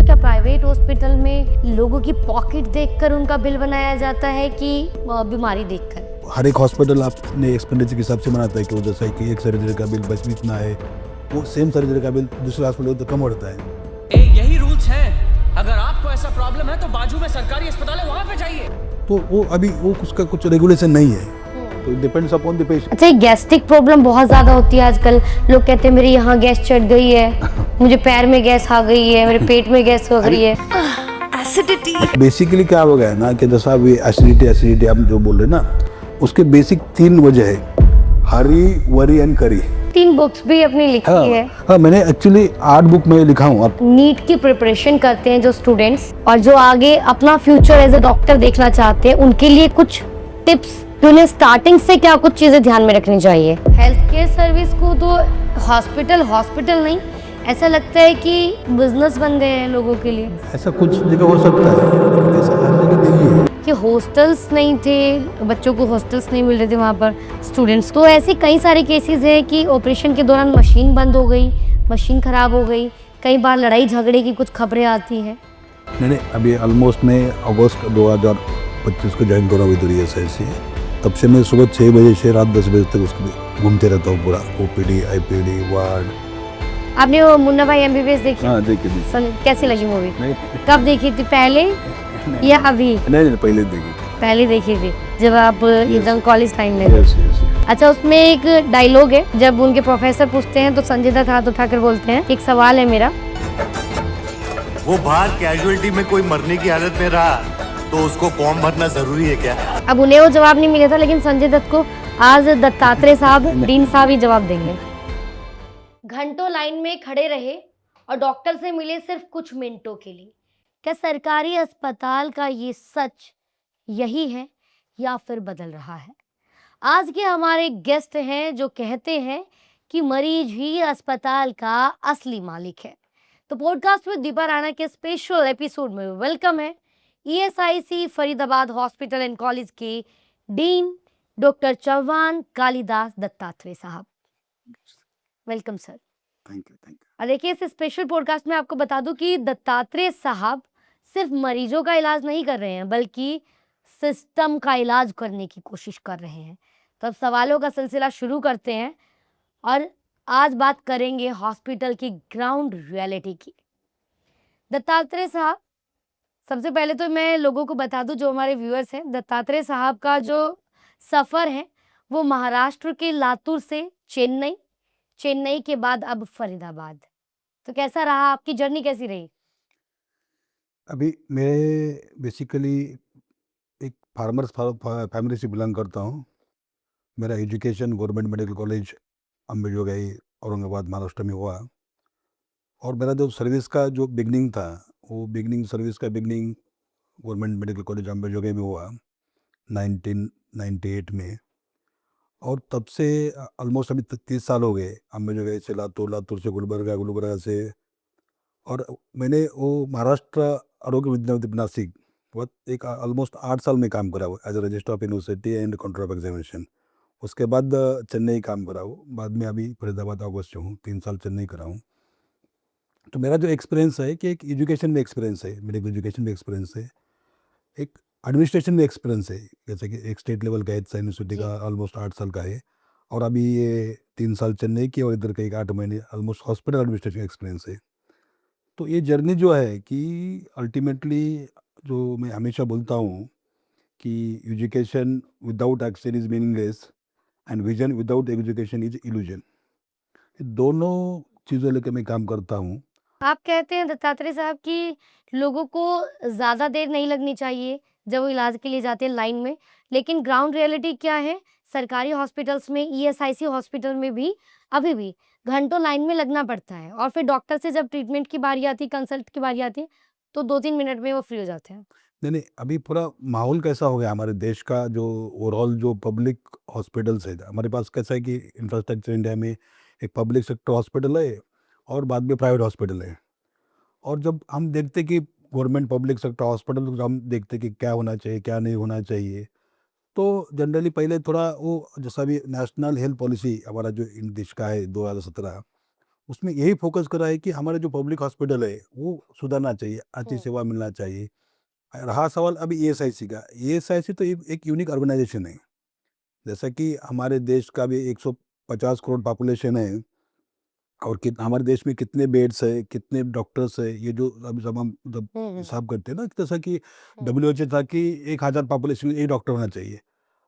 क्या private hospital में लोगों की पॉकेट देखकर उनका बिल बनाया जाता है कि बीमारी देखकर? हर एक हॉस्पिटल आपने एक्सपेंडिचर के हिसाब से बनाता है कि वो जैसा है कि एक सर्जरी का बिल बस इतना है, वो सेम सर्जरी का बिल दूसरे हॉस्पिटल तो कम होता है। यही रूल्स हैं। अगर आपको ऐसा प्रॉब्लम है तो बाजू में सरकारी अस्पताल है, वहाँ पे जाइए। तो वो अभी वो उसका कुछ रेगुलेशन नहीं है, तो डिपेंड्स अपॉन द पेशेंट। अच्छा, गैस्ट्रिक प्रॉब्लम बहुत ज्यादा होती है आजकल। लोग कहते हैं मेरे यहाँ गैस चढ़ गई है, मुझे पैर में गैस आ गई है, मेरे पेट में गैस हो गई है, एसिडिटी। बेसिकली क्या हो गया है ना कि जैसा अभी एसिडिटी हम जो बोल रहे हैं ना, उसके बेसिक 3 वजह है, हरी, वरी एंड करी। 3 बुक्स भी अपनी लिखी है। हाँ, मैंने एक्चुअली 8 बुक में लिखा हूँ। अब नीट की प्रिपरेशन करते हैं जो स्टूडेंट्स और जो आगे अपना फ्यूचर एज ए डॉक्टर देखना चाहते हैं, उनके लिए कुछ टिप्स, तो उन्हें स्टार्टिंग से क्या कुछ चीजें ध्यान में रखनी चाहिए। हेल्थ केयर सर्विस को तो हॉस्पिटल नहीं, ऐसा लगता है कि बिजनेस बन गए हैं लोगों के लिए। ऐसा कुछ जगह हो सकता है, लेकिन ऐसा हर जगह नहीं है कि हॉस्टल्स नहीं थे, बच्चों को हॉस्टल्स नहीं मिल रहे थे वहाँ पर स्टूडेंट्स। तो ऐसे कई सारे केसेस हैं कि ऑपरेशन के दौरान मशीन बंद हो गई, मशीन खराब हो गई, कई बार लड़ाई झगड़े की कुछ खबरें आती हैं। मैंने अभी ऑलमोस्ट मैं अगस्त 2025 को ज्वाइन करा हुई तो ऐसी, तब से मैं सुबह 6 बजे से रात 10 बजे तक उसको घूमते रहता हूँ पूरा, ओपीडी, आईपीडी, वार्ड। आपने वो मुन्ना भाई एमबीबीएस देखी? हाँ, देखी थी। कैसी लगी मूवी? नहीं, कब देखी थी, पहले या अभी? नहीं, पहले देखी थी। पहले देखी थी जब आप एकदम कॉलेज टाइम में। यस। अच्छा, उसमें एक डायलॉग है, जब उनके प्रोफेसर पूछते हैं तो संजय दत्त हाथ उठाकर बोलते हैं, एक सवाल है मेरा, वो बाहर कैजुअलिटी में कोई मरने की हालत में रहा तो उसको फॉर्म भरना जरूरी है क्या? अब उन्हें वो जवाब नहीं मिला था, लेकिन संजय दत्त को आज दत्तात्रेय साहब, डीन साहब ही जवाब देंगे। घंटों लाइन में खड़े रहे और डॉक्टर से मिले सिर्फ कुछ मिनटों के लिए। क्या सरकारी अस्पताल का ये सच यही है या फिर बदल रहा है? आज के हमारे गेस्ट हैं जो कहते हैं कि मरीज ही अस्पताल का असली मालिक है। तो पॉडकास्ट में दीपा राणा के स्पेशल एपिसोड में वेलकम है ESIC Faridabad hospital and college के डीन डॉक्टर चौहान कालिदास दत्तात्रेय साहब। Welcome sir. Thank you. और देखिए, इस स्पेशल पॉडकास्ट में आपको बता दूं कि दत्तात्रेय साहब सिर्फ मरीजों का इलाज नहीं कर रहे हैं, बल्कि सिस्टम का इलाज करने की कोशिश कर रहे हैं। तो अब सवालों का सिलसिला शुरू करते हैं और आज बात करेंगे हॉस्पिटल की ग्राउंड रियलिटी की। दत्तात्रेय साहब, सबसे पहले तो मैं लोगों को बता दूं, जो हमारे व्यूअर्स हैं, दत्तात्रेय साहब का जो सफ़र है वो महाराष्ट्र के लातूर से चेन्नई के बाद अब फरीदाबाद। तो कैसा रहा, आपकी जर्नी कैसी रही? अभी मैं बेसिकली एक फार्मर्स फैमिली से बिलोंग करता हूँ। मेरा education government medical college Ambajogai Aurangabad Maharashtra में हुआ, और मेरा जो सर्विस का जो बिगनिंग था, वो सर्विस का beginning government medical college Ambajogai में हुआ 1998 में। और तब से ऑलमोस्ट अभी 30 साल हो गए, अंबेजोगाई से लातूर से गुलबर्गा से। और मैंने वो महाराष्ट्र आरोग्य विद्यापीठ नासिक वो एक ऑलमोस्ट 8 साल में काम करा हुआ as a registrar of university and counter of examination. उसके बाद चेन्नई काम करा हूँ, बाद में अभी फरीदाबाद अगस्त से हूँ, 3 साल चेन्नई करा हूँ। तो मेरा जो एक्सपीरियंस है कि एक एजुकेशन में एक्सपीरियंस है, मेडिकल एजुकेशन में एक्सपीरियंस है, एक एडमिनिस्ट्रेशन में एक्सपीरियंस है। जैसे कि एक स्टेट लेवल का है यूनिवर्सिटी का, ऑलमोस्ट 8 साल का है, और अभी ये 3 साल चेन्नई की, और इधर का एक 8 महीने ऑलमोस्ट हॉस्पिटल एडमिनिस्ट्रेशन का एक्सपीरियंस है। तो ये जर्नी जो है कि अल्टीमेटली, जो मैं हमेशा बोलता हूँ कि education without action is meaningless and vision without education is illusion. दोनों चीज़ों लेकर मैं काम करता हूँ। आप कहते हैं दत्तात्रेय साहब कि लोगों को ज़्यादा देर नहीं लगनी चाहिए जब वो इलाज के लिए जाते हैं लाइन में, लेकिन ग्राउंड रियलिटी क्या है? सरकारी हॉस्पिटल्स में, ईएसआईसी हॉस्पिटल में भी अभी भी घंटों लाइन में लगना पड़ता है, और फिर डॉक्टर से जब ट्रीटमेंट की बारी आती है, कंसल्ट की बारी आती है, तो 2-3 मिनट में वो फ्री हो जाते हैं। नहीं, अभी पूरा माहौल कैसा हो गया हमारे देश का, जो ओवरऑल जो पब्लिक हॉस्पिटल्स है हमारे पास, कैसा है कि इंफ्रास्ट्रक्चर इंडिया में एक पब्लिक सेक्टर हॉस्पिटल है और बाद में प्राइवेट हॉस्पिटल है। और जब हम देखते कि गवर्नमेंट पब्लिक सेक्टर हॉस्पिटल, हम देखते कि क्या होना चाहिए, क्या नहीं होना चाहिए, तो जनरली पहले थोड़ा वो, जैसा भी नेशनल हेल्थ पॉलिसी हमारा जो इन देश का है 2017, उसमें यही फोकस करा है कि हमारे जो पब्लिक हॉस्पिटल है वो सुधरना चाहिए, अच्छी सेवा मिलना चाहिए। रहा सवाल अभी ईएसआईसी का, ईएसआईसी तो एक यूनिक ऑर्गेनाइजेशन है। जैसा कि हमारे देश का भी 150 करोड़ पॉपुलेशन है और हमारे देश में कितने बेड्स है, कितने डॉक्टर्स है, ये जो अभी सब हम जब हिसाब करते हैं ना, जैसा कि WHO था कि 1000 पॉपुलेशन में एक डॉक्टर होना चाहिए।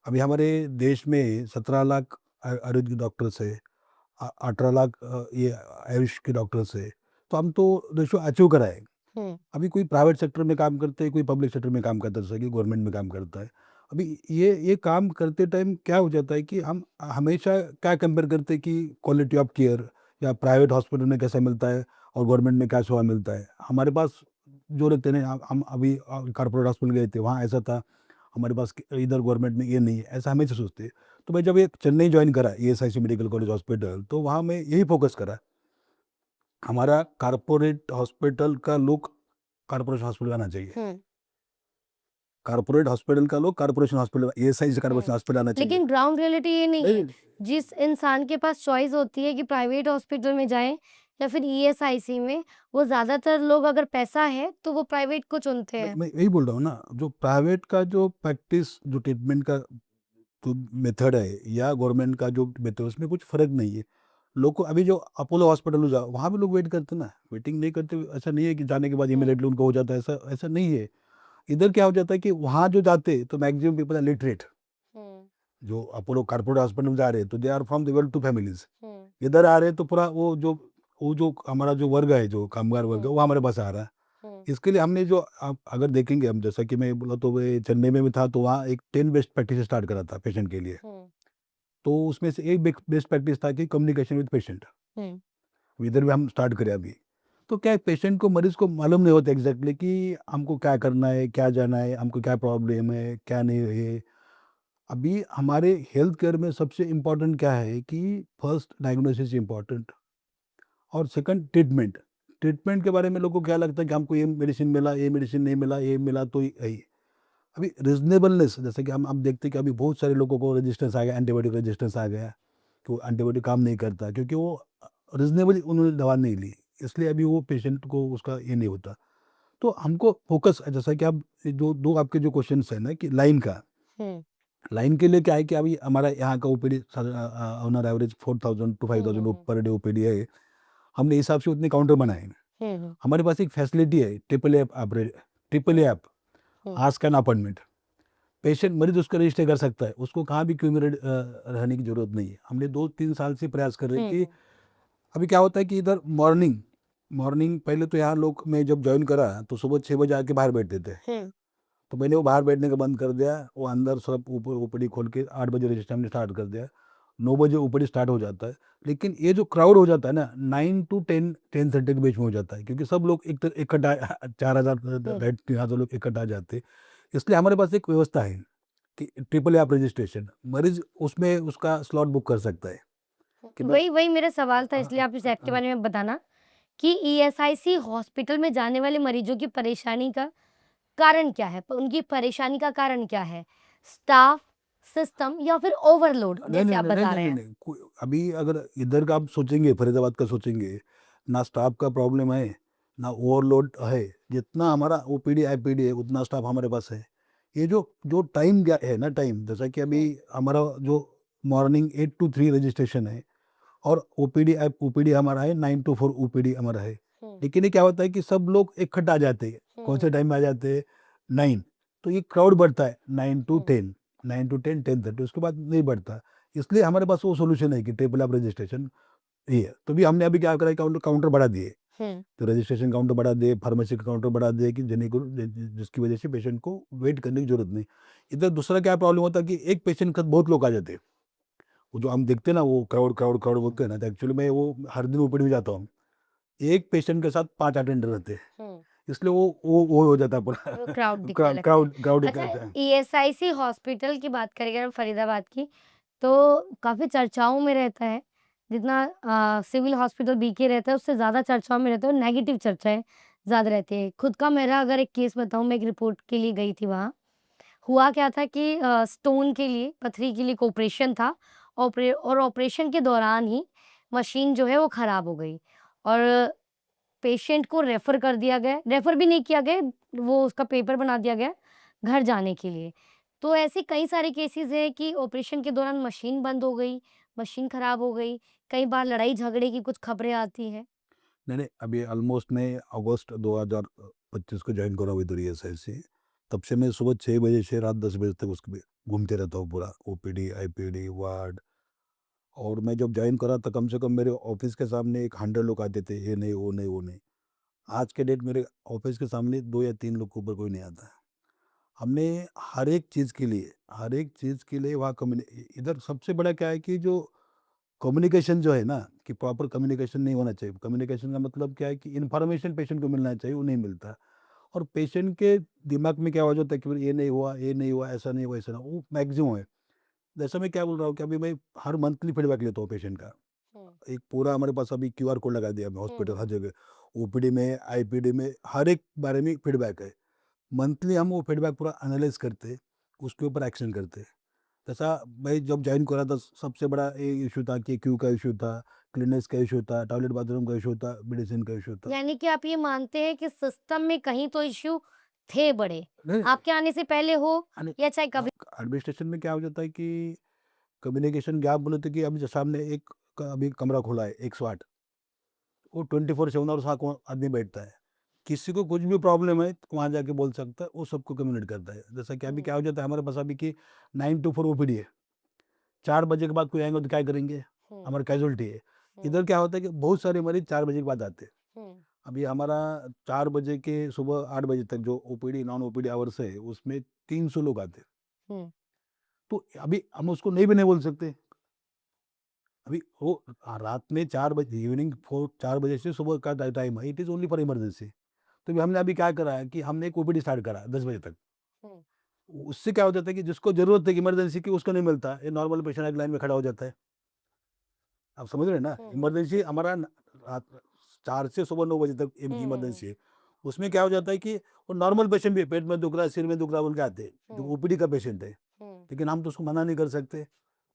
अभी हमारे देश में 17 लाख आयुर्वेद के डॉक्टर्स है, 18 लाख ये आयुष के डॉक्टर्स है। तो हम तो रेशो अचीव करा है। अभी कोई प्राइवेट सेक्टर में काम करते हैं, कोई पब्लिक सेक्टर में काम करता है, जैसा कि गवर्नमेंट में काम करता है। अभी ये काम करते टाइम क्या हो जाता है कि हम हमेशा क्या कंपेयर करते हैं कि क्वालिटी ऑफ केयर या प्राइवेट हॉस्पिटल में कैसा मिलता है और गवर्नमेंट में क्या सेवा मिलता है। हमारे पास जो रहते हैं हम अभी कॉर्पोरेट हॉस्पिटल गए थे, वहाँ ऐसा था, हमारे पास इधर गवर्नमेंट में ये नहीं है, ऐसा हमेशा सोचते हैं। तो मैं जब ये चेन्नई ज्वाइन करा ईएसआईसी मेडिकल कॉलेज हॉस्पिटल, तो वहाँ मैं यही फोकस करा, हमारा कॉर्पोरेट हॉस्पिटल का लुक कॉर्पोरेशन हॉस्पिटल आना चाहिए। कॉर्पोरेट हॉस्पिटल का लोग corporation hospital, ESIC corporation hospital आना चाहिए। लेकिन ग्राउंड रियलिटी ये नहीं है। नहीं, जिस इंसान के पास चॉइस होती है कि प्राइवेट हॉस्पिटल में जाएं या फिर ईएसआईसी में, वो ज्यादातर लोग अगर पैसा है तो वो प्राइवेट को चुनते हैं। मैं यही बोल रहा हूँ ना, जो प्राइवेट का जो प्रैक्टिस, जो ट्रीटमेंट का जो मेथड है या गवर्नमेंट का जो मेथड, उसमें कुछ फर्क नहीं है। लोग को अभी जो अपोलो हॉस्पिटल में जाओ, वहाँ भी लोग वेट करते हैं ना, वेटिंग नहीं करते। ऐसा नहीं है कि जाने के बाद इमीडिएटली उनको हो जाता है, ऐसा ऐसा नहीं है। इधर क्या हो जाता है कि वहाँ जो जाते तो मैक्सिमम पीपल आर लिटरेट, जो अपोलो कॉर्पोरेट हॉस्पिटल में जा रहे हैं तो they are from the well to families. इधर आ रहे हैं तो पूरा वो जो हमारा जो वर्ग है, जो कामगार वर्ग है, वो हमारे पास आ रहा है। इसके लिए हमने जो अगर देखेंगे हम, जैसा कि मैं बोला, तो वे चेन्नई में भी था, तो वहाँ एक 10 बेस्ट प्रैक्टिस स्टार्ट करा था पेशेंट के लिए। तो उसमें से एक बेस्ट प्रैक्टिस था कि कम्युनिकेशन विद पेशेंट। इधर भी हम स्टार्ट करें अभी। तो क्या है, पेशेंट को, मरीज को मालूम नहीं होता एग्जैक्टली कि हमको क्या करना है, क्या जाना है, हमको क्या प्रॉब्लम है, क्या नहीं है। अभी हमारे हेल्थ केयर में सबसे इम्पोर्टेंट क्या है कि फर्स्ट डायग्नोसिस इम्पोर्टेंट और सेकंड ट्रीटमेंट। ट्रीटमेंट के बारे में लोगों को क्या लगता है कि हमको ये मेडिसिन मिला, ये मेडिसिन नहीं मिला, ये मिला तो यही। अभी रिजनेबलनेस, जैसे कि हम देखते हैं कि अभी बहुत सारे लोगों को रेजिस्टेंस आ गया, एंटीबायोटिक रेजिस्टेंस आ गया, कि वो एंटीबायोटिक काम नहीं करता क्योंकि वो रिजनेबली उन्होंने दवा नहीं ली, इसलिए अभी वो पेशेंट को उसका ये नहीं होता। तो हमको फोकस, जैसा कि आप जो दो आपके जो क्वेश्चन है ना कि लाइन का, लाइन के लिए क्या है कि अभी हमारा यहाँ का OPD on average 4000 to 5000 per day OPD है। हमने हिसाब से उतने काउंटर बनाए हैं। हमारे पास एक फैसिलिटी है, triple app ask an appointment. Patient, मरीज उसका रजिस्टर कर सकता है, उसको कहाँ भी क्यू में रहने की जरूरत नहीं है। हमने 2-3 साल से प्रयास कर रहे हैं कि अभी क्या होता है कि इधर मॉर्निंग पहले तो यहाँ लोग, मैं जब ज्वाइन करा तो सुबह 6 बजे आके बाहर बैठते थे। तो मैंने वो बाहर बैठने का बंद कर दिया, वो अंदर सब ऊपर ओपीडी खोल के 8 बजे रजिस्टर हमने स्टार्ट कर दिया। 9 बजे ओपीडी स्टार्ट हो जाता है। लेकिन ये जो क्राउड हो जाता है ना, 9 to 10:30 के बीच में हो जाता है, क्योंकि सब लोग इकट्ठा 4000 3,000 लोग इकट्ठा जाते। इसलिए हमारे पास एक व्यवस्था है कि ट्रिपल ऐप रजिस्ट्रेशन, मरीज उसमें उसका स्लॉट बुक कर सकता है। वही वही मेरा सवाल था, इसलिए आप इस ऐप के बारे में बताना कि ईएसआईसी हॉस्पिटल में जाने वाले मरीजों की परेशानी का कारण क्या है? उनकी परेशानी का कारण क्या है? स्टाफ, सिस्टम या फिर ओवरलोड, जैसे आप बता रहे हैं? अभी अगर इधर का आप सोचेंगे, फरीदाबाद का सोचेंगे, ना स्टाफ का प्रॉब्लम है, ना ओवरलोड है। जितना हमारा ओपीडी आईपीडी है उतना स्टाफ हमारे पास है। ये जो टाइम क्या है ना, टाइम, जैसा कि अभी हमारा जो मॉर्निंग 8 to 3 रजिस्ट्रेशन है और ओपीडी हमारा है 9 to 4 ओपीडी हमारा है। लेकिन ये क्या होता है कि सब लोग इकट्ठा आ जाते हैं। कौन से टाइम में आ जाते हैं? 9। तो ये क्राउड बढ़ता है 9 to 10, 10:30, उसके बाद नहीं बढ़ता। इसलिए हमारे पास वो सोल्यूशन है कि ट्रिपल ऐप रजिस्ट्रेशन ये है। तो भी हमने अभी क्या करा, काउंटर बढ़ा दिए। तो रजिस्ट्रेशन काउंटर बढ़ा दिए, फार्मेसी का काउंटर बढ़ा दिए कि जिसकी वजह से पेशेंट को वेट करने की जरूरत नहीं। इधर दूसरा क्या प्रॉब्लम होता है कि एक पेशेंट के साथ बहुत लोग आ जाते हैं। वो जो हम देखते हैं ना, वो क्राउड बोलते हैं ना, तो एक्चुअली मैं वो हर दिन ओपीडी में जाता हूँ। एक पेशेंट के साथ 5 अटेंडर रहते हैं, इसलिए वो हो जाता है पूरा क्राउड दिखने लगता है। क्राउड अच्छा, ईएसआईसी हॉस्पिटल की बात करें अगर फरीदाबाद की, तो काफ़ी चर्चाओं में रहता है। जितना सिविल हॉस्पिटल बीके रहता है, उससे ज़्यादा चर्चाओं में रहता है और नेगेटिव चर्चाएँ ज़्यादा रहती है। खुद का मेरा अगर एक केस बताऊँ, मैं एक रिपोर्ट के लिए गई थी वहाँ। हुआ क्या था कि स्टोन के लिए, पथरी के लिए एक ऑपरेशन था। ऑपरेशन के दौरान ही मशीन जो है वो खराब हो गई और पेशेंट को रेफर कर दिया गया, रेफर भी नहीं किया गया, वो उसका पेपर बना दिया गया घर जाने के लिए। तो ऐसे कई सारे केसेज़ हैं कि ऑपरेशन के दौरान मशीन बंद हो गई, मशीन खराब हो गई, कई बार लड़ाई झगड़े की कुछ खबरें आती हैं। नहीं, नहीं, अभी ऑलमोस्ट मैं अगस्त 2025 को जॉइन करा हूँ इधर ईएसआई से। तब से मैं सुबह 6 बजे से रात 10 बजे तक उसके घूमते रहता हूँ पूरा ओपीडी, आईपीडी, वार्ड। और मैं जब जॉइन करा तो कम से कम मेरे ऑफिस के सामने एक 100 लोग आते थे, ये नहीं, वो नहीं, वो नहीं। आज के डेट मेरे ऑफिस के सामने 2 या 3 लोग के ऊपर कोई नहीं आता है। हमने हर एक चीज़ के लिए वहाँ इधर सबसे बड़ा क्या है कि जो कम्युनिकेशन जो है ना, कि प्रॉपर कम्युनिकेशन नहीं होना चाहिए। कम्युनिकेशन का मतलब क्या है कि इन्फॉर्मेशन पेशेंट को मिलना चाहिए, वो नहीं मिलता। और पेशेंट के दिमाग में क्या हो जाता है कि ये नहीं हुआ, ये नहीं हुआ, ऐसा नहीं हुआ, ऐसा ना, वो मैक्सिमम है। जैसा मैं क्या बोल रहा हूँ कि अभी मैं हर मंथली फीडबैक लेता हूँ पेशेंट का। एक पूरा हमारे पास अभी क्यूआर कोड लगा दिया, मैं हॉस्पिटल हर जगह, ओपीडी में, आईपीडी में, हर एक बारे में फीडबैक है। मंथली हम वो फीडबैक पूरा एनालाइज करते, उसके ऊपर एक्शन करते। जैसा मैं जब जॉइन करा था, सबसे बड़ा ये इशू था कि क्यू का इशू था, क्लीनेस का इशू था, टॉयलेट बाथरूम का इशू था, मेडिसिन का इशू था। यानी कि आप ये मानते हैं कि सिस्टम में कहीं तो इश्यू थे बड़े, नहीं, आपके आने से पहले हो यानी या चाहे कभी? एडमिनिस्ट्रेशन में क्या हो जाता है कि कम्युनिकेशन गैप बोले तो कि अभी जो सामने एक अभी कमरा खुला है 108, वो 24/7 और वहाँ कौन आदमी बैठता है। किसी को कुछ भी प्रॉब्लम है तो वहाँ जाके बोल सकता है, वो सबको कम्युनिकेट करता है। जैसा कि अभी क्या हो जाता है हमारे पास अभी कि 9 to 4 ओपीडी है। 4 बजे के बाद कोई आएंगे तो क्या करेंगे, हमारा कैजुअलिटी है। इधर क्या होता है कि बहुत सारे मरीज 4 बजे के बाद आते हैं। अभी हमारा 4 बजे के सुबह 8 बजे तक जो ओपीडी नॉन ओपीडी आवर्स है, उसमें 300 लोग आते हैं। तो अभी हम उसको नहीं भी नहीं बोल सकते। अभी वो रात में 4 बजे, इवनिंग 4 बजे से सुबह का टाइम है, it is only for emergency. तो भी हमने अभी क्या करा है कि हमने एक ओपीडी स्टार्ट करा 10 बजे तक। उससे क्या हो जाता है कि जिसको ज़रूरत है इमरजेंसी की, उसको नहीं मिलता। ये नॉर्मल पेशेंट एक लाइन में खड़ा हो जाता है। आप समझ रहे हैं ना? इमरजेंसी हमारा रात 4 से सुबह 9 बजे तक इमरजेंसी है। उसमें क्या हो जाता है कि वो नॉर्मल पेशेंट भी पेट में दुख रहा है, सिर में दुख रहा है बोल के आते हैं, जो ओपीडी का पेशेंट है। लेकिन हम तो उसको मना नहीं कर सकते।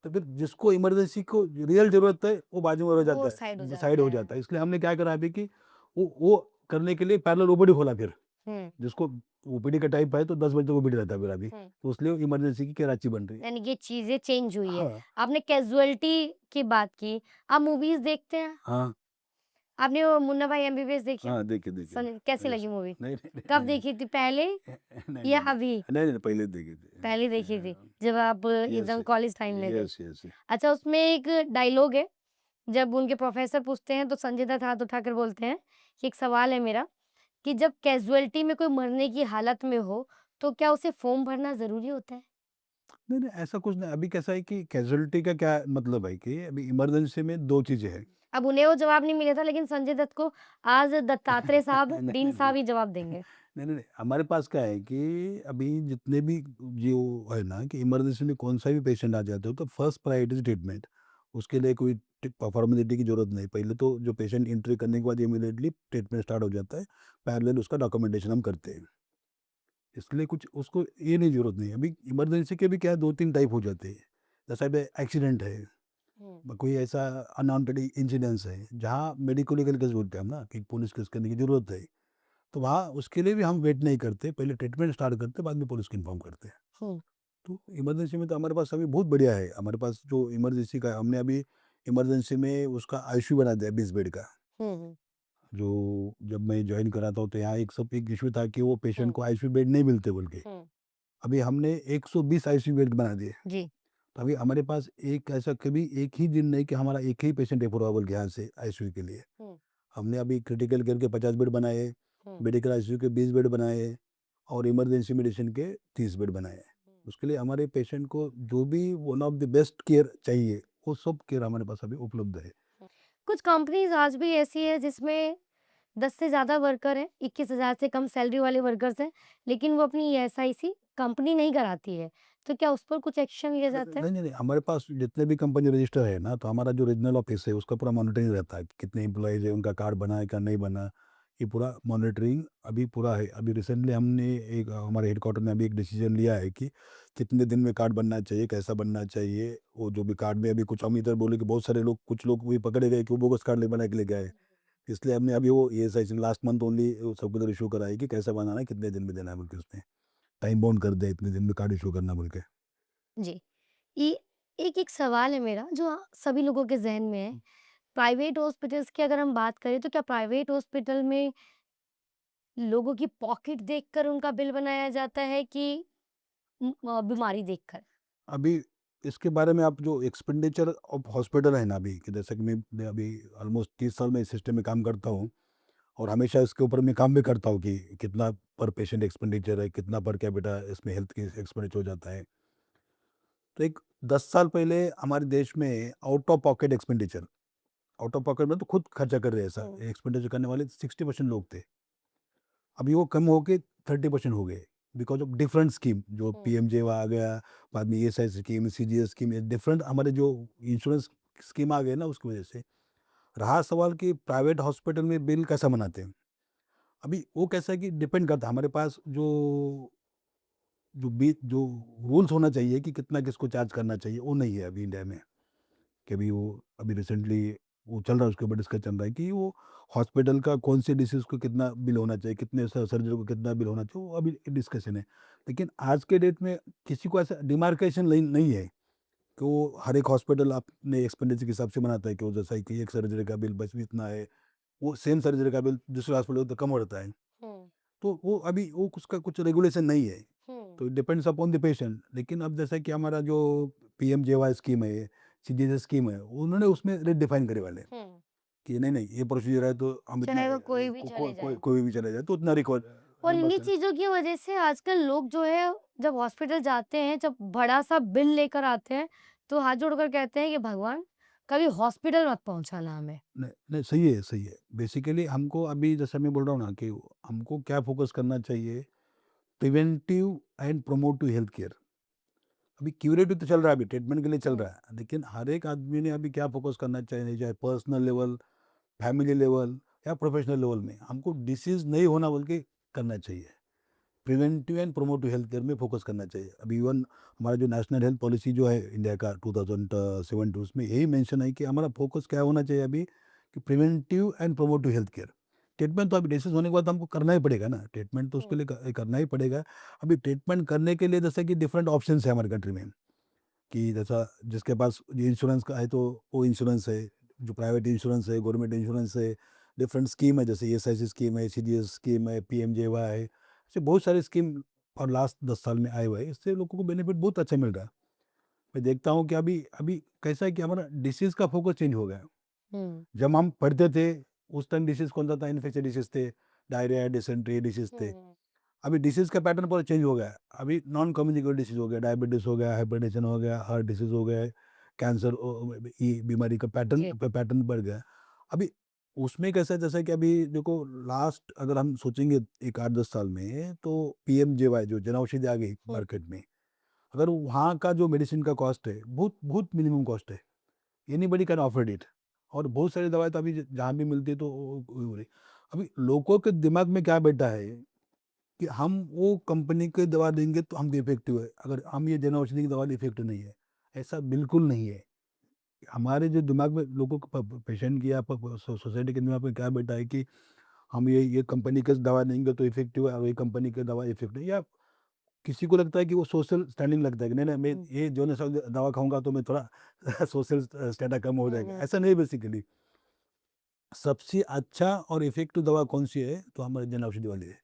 तो फिर जिसको इमरजेंसी को रियल ज़रूरत है, वो बाजू में हो जाता वो है, साइड हो जाता है। इसलिए हमने क्या करा अभी कि वो करने के लिए पैरेलल ओपीडी खोला फिर। जिसको ओपीडी का टाइप है तो 10 बजे तक ओपीडी रहता है फिर अभी। तो इसलिए इमरजेंसी की कराची बन रही है। यानी ये चीजें चेंज हुई है। हाँ, आपने कैजुअलिटी की बात की, आप मूवीज देखते हैं? हाँ, आपने वो मुन्ना भाई एमबीबीएस देखी? हाँ, देखिए। कैसी यस। लगी मूवी? नहीं, नहीं, कब नहीं, देखी थी, पहले नहीं, या नहीं, अभी? नहीं, पहले देखी थी। पहले देखी थी जब आप यस, एकदम कॉलेज टाइम में थे। Yes, yes. अच्छा, उसमें एक डायलॉग है, जब उनके प्रोफेसर पूछते हैं तो संजय दत्त हाथ उठाकर बोलते हैं कि एक सवाल है मेरा कि जब कैजुअलिटी में कोई मरने की हालत में हो तो क्या उसे फॉर्म भरना जरूरी होता है? नहीं, नहीं, ऐसा कुछ नहीं। अभी कैसा है कि कैजुअलिटी का क्या मतलब है कि अभी इमरजेंसी में 2 चीज़ें हैं। अब उन्हें वो जवाब नहीं मिला था, लेकिन संजय दत्त को आज दत्तात्रेय साहब, नहीं, डीन नहीं, साहब नहीं। ही जवाब देंगे। नहीं, हमारे पास क्या है कि अभी जितने भी जो है ना कि इमरजेंसी में कौन-सा भी पेशेंट आ जाता है तो फर्स्ट प्रायोरिटी इज़ ट्रीटमेंट। उसके लिए कोई फॉर्मेलिटी की ज़रूरत नहीं। पहले तो जो पेशेंट एंट्री करने के बाद इमीडिएटली ट्रीटमेंट स्टार्ट हो जाता है। पैरेलल उसका डॉक्यूमेंटेशन हम करते हैं। इसलिए कुछ उसको ये नहीं ज़रूरत नहीं है। अभी इमरजेंसी के भी क्या है 2-3 टाइप हो जाते हैं। जैसा अभी एक्सीडेंट है, कोई ऐसा अनवांटेड इंसिडेंस है, जहाँ मेडिको लीगल केस बोलते हैं हम ना कि पुलिस केस करने की ज़रूरत है। तो वहाँ उसके लिए भी हम वेट नहीं करते, पहले ट्रीटमेंट स्टार्ट करते हैं, बाद में पुलिस को इन्फॉर्म करते हैं। तो इमरजेंसी में तो हमारे पास अभी बहुत बढ़िया है। हमारे पास जो इमरजेंसी का हमने अभी इमरजेंसी में उसका आईसीयू बना दिया 20 बेड का। जो जब मैं जॉइन करा था तो यहाँ एक इश्यू था कि वो पेशेंट को आईसीयू बेड नहीं मिलते बोल के। अभी हमने 120 आईसीयू बेड बना दिए। जी। तो अभी हमारे पास एक ऐसा कभी एक ही दिन नहीं कि हमारा एक ही पेशेंट रेफर हुआ बोल के यहाँ से आईसीयू के लिए। हमने अभी क्रिटिकल केयर के 50 बेड बनाए, मेडिकल आईसीयू के 20 बेड बनाए और इमरजेंसी मेडिसिन के 30 बेड बनाए। उसके लिए हमारे पेशेंट को जो भी one of the best care चाहिए, वो सब केयर हमारे पास अभी उपलब्ध है। कुछ कंपनीज आज भी ऐसी है जिसमें 10 से ज़्यादा वर्कर हैं, 21,000 से कम सैलरी वाले वर्कर्स हैं, लेकिन वो अपनी ईएसआईसी कंपनी नहीं कराती है। तो क्या उस पर कुछ एक्शन लिया जाता है? नहीं, हमारे पास जितने भी कंपनी रजिस्टर है ना, तो हमारा जो रीजनल ऑफिस है उसका पूरा मॉनिटरिंग रहता है। कितने एम्प्लॉइज़ है, उनका कार्ड बना है क्या नहीं बना, ये पूरा मॉनिटरिंग अभी पूरा है। अभी रिसेंटली हमने एक हमारे हेडक्वार्टर में अभी एक डिसीजन लिया है कि कितने दिन में कार्ड बनना चाहिए, कैसा बनना चाहिए। वो जो भी कार्ड में अभी कुछ हम इधर बोले कि बहुत सारे लोग, कुछ लोग भी पकड़े गए कि वो बोगस कार्ड ले बना के लेके आए। इसलिए हमने अभी वो ESI लास्ट मंथ ओनली सबको इधर इशू करा है कि कैसा बनाना है, कितने दिन में देना है बोल के, उसमें टाइम बाउंड कर दे, इतने दिन में कार्ड इशू करना बोल के। जी। ये एक सवाल है मेरा जो सभी लोगों के ज़हन में है। प्राइवेट हॉस्पिटल्स की अगर हम बात करें तो क्या प्राइवेट हॉस्पिटल में लोगों की पॉकेट देखकर उनका बिल बनाया जाता है कि बीमारी देखकर? अभी इसके बारे में आप जो एक्सपेंडिचर ऑफ हॉस्पिटल है ना, अभी कि जैसे कि मैं अभी ऑलमोस्ट 30 साल में इस सिस्टम में काम करता हूँ और हमेशा इसके ऊपर मैं काम भी करता हूँ कि कितना पर पेशेंट एक्सपेंडिचर है, कितना पर कैपिटा इसमें हेल्थ के एक्सपेंडिचर हो जाता है। तो एक 10 साल पहले हमारे देश में आउट ऑफ पॉकेट में तो खुद खर्चा कर रहे हैं, ऐसा एक्सपेंडिचर करने वाले 60% लोग थे। अभी वो कम होके 30% हो गए बिकॉज ऑफ डिफरेंट स्कीम, जो PMJ आ गया, बाद में ESI scheme, CGS scheme, different हमारे जो इंश्योरेंस स्कीम आ गए ना, उसकी वजह से। रहा सवाल कि प्राइवेट हॉस्पिटल में बिल कैसा बनाते हैं, अभी वो कैसा है कि डिपेंड करता है हमारे पास जो जो रूल्स होना चाहिए कि कितना किसको चार्ज करना चाहिए, वो नहीं है अभी इंडिया में। कि अभी वो अभी रिसेंटली वो चल रहा है, उसके ऊपर डिस्कस चल रहा है कि वो हॉस्पिटल का कौन से डिसीज़ को कितना बिल होना चाहिए, कितने सर्जरी को कितना बिल होना चाहिए, वो अभी डिस्कशन है। लेकिन आज के डेट में किसी को ऐसा डिमार्केशन नहीं है कि वो हर एक हॉस्पिटल अपने एक्सपेंडिचर के हिसाब से बनाता है कि वो जैसा है कि एक सर्जरी का बिल बस इतना है, वो सेम सर्जरी का बिल दूसरे हॉस्पिटल तो कम होता है। तो वो अभी वो उसका कुछ रेगुलेशन नहीं है, तो it depends upon the patient. लेकिन अब जैसा कि हमारा जो PMJY स्कीम है, CGS स्कीम है, उन्होंने उसमें रेट डिफाइन करे वाले कि नहीं ये प्रोसीजर है तो हम इतना चाहे वो कोई भी चले जाए। कोई भी चले जाए तो उतना रिकॉर्ड और इन्हीं चीज़ों की वजह से आजकल लोग जो है जब हॉस्पिटल जाते हैं, जब बड़ा-सा बिल लेकर आते हैं, तो हाथ जोड़कर कहते हैं कि भगवान कभी हॉस्पिटल मत पहुँचाना हमें। नहीं नहीं, सही है। बेसिकली हमको अभी जैसा मैं बोल रहा हूँ ना कि हमको क्या फोकस करना चाहिए, preventive and promotive health care. अभी क्यूरेटिव तो चल रहा है, अभी ट्रीटमेंट के लिए चल रहा है, लेकिन हर एक आदमी ने अभी क्या फोकस करना चाहिए, चाहे पर्सनल लेवल, फैमिली लेवल या प्रोफेशनल लेवल में, हमको डिसीज नहीं होना बोल के करना चाहिए। Preventive and promotive health care में फोकस करना चाहिए। अभी इवन हमारा जो नेशनल हेल्थ पॉलिसी जो है इंडिया का 2007, उसमें यही मेंशन है कि हमारा फोकस क्या होना चाहिए अभी, कि preventive and promotive health care. Treatment तो अभी डिसीज होने के बाद हमको करना ही पड़ेगा ना, ट्रीटमेंट तो उसके लिए करना ही पड़ेगा। अभी ट्रीटमेंट करने के लिए जैसे कि डिफरेंट ऑप्शन है हमारे कंट्री में, कि जैसा जिसके पास ये इंश्योरेंस का है तो वो इंश्योरेंस है, जो प्राइवेट इंश्योरेंस है, गवर्नमेंट इंश्योरेंस है, डिफरेंट स्कीम है, जैसे ESI स्कीम है, CGS स्कीम है, PMJY है, ऐसे बहुत सारी स्कीम और लास्ट 10 साल में आए हुए हैं। इससे लोगों को बेनिफिट बहुत अच्छा मिल रहा है। मैं देखता हूँ कि अभी अभी कैसा है कि हमारा डिसीज़ का फोकस चेंज हो गया है। जब हम पढ़ते थे उस टाइम डिसीज़ कौन सा था, इन्फेक्शियस डिसीज़ थे, डायरिया, डिसेंट्री डिसीज़ थे। अभी डिसीज़ का पैटर्न पूरा चेंज हो गया है। अभी नॉन कम्युनिकेबल डिसीज़ हो गया, डायबिटीज़ हो गया, हाइपरटेंशन हो गया, हार्ट डिसीज़ हो गया, कैंसर, ये बीमारी का जी। पैटर्न बढ़ गया है। अभी उसमें कैसा है, जैसा कि अभी देखो लास्ट अगर हम सोचेंगे एक 8-10 साल में, तो PMJY जो जन औषधि आ गई मार्केट में, अगर वहाँ का जो मेडिसिन का कॉस्ट है बहुत बहुत मिनिमम कॉस्ट है, एनीबडी कैन अफोर्ड इट। और बहुत सारी दवाएं तो अभी जहाँ भी मिलती है तो हो रही। अभी लोगों के दिमाग में क्या बैठा है कि हम वो कंपनी की दवा देंगे तो हम इफेक्टिव है, अगर हम ये जन औषधि की दवा इफेक्टिव नहीं है। ऐसा बिल्कुल नहीं है। हमारे जो दिमाग में लोगों को, पेशेंट की या सोसाइटी के दिमाग में क्या बैठा है कि हम ये कंपनी की दवा देंगे तो इफेक्टिव है और ये कंपनी की दवा इफेक्टिव, या किसी को लगता है कि वो सोशल स्टैंडिंग लगता है कि नहीं मैं ये जो ना दवा खाऊंगा तो मैं थोड़ा सोशल स्टेटस कम हो जाएगा। ऐसा नहीं, बेसिकली सबसे अच्छा और इफेक्टिव दवा कौन सी है, तो हमारे जन औषधि वाली है।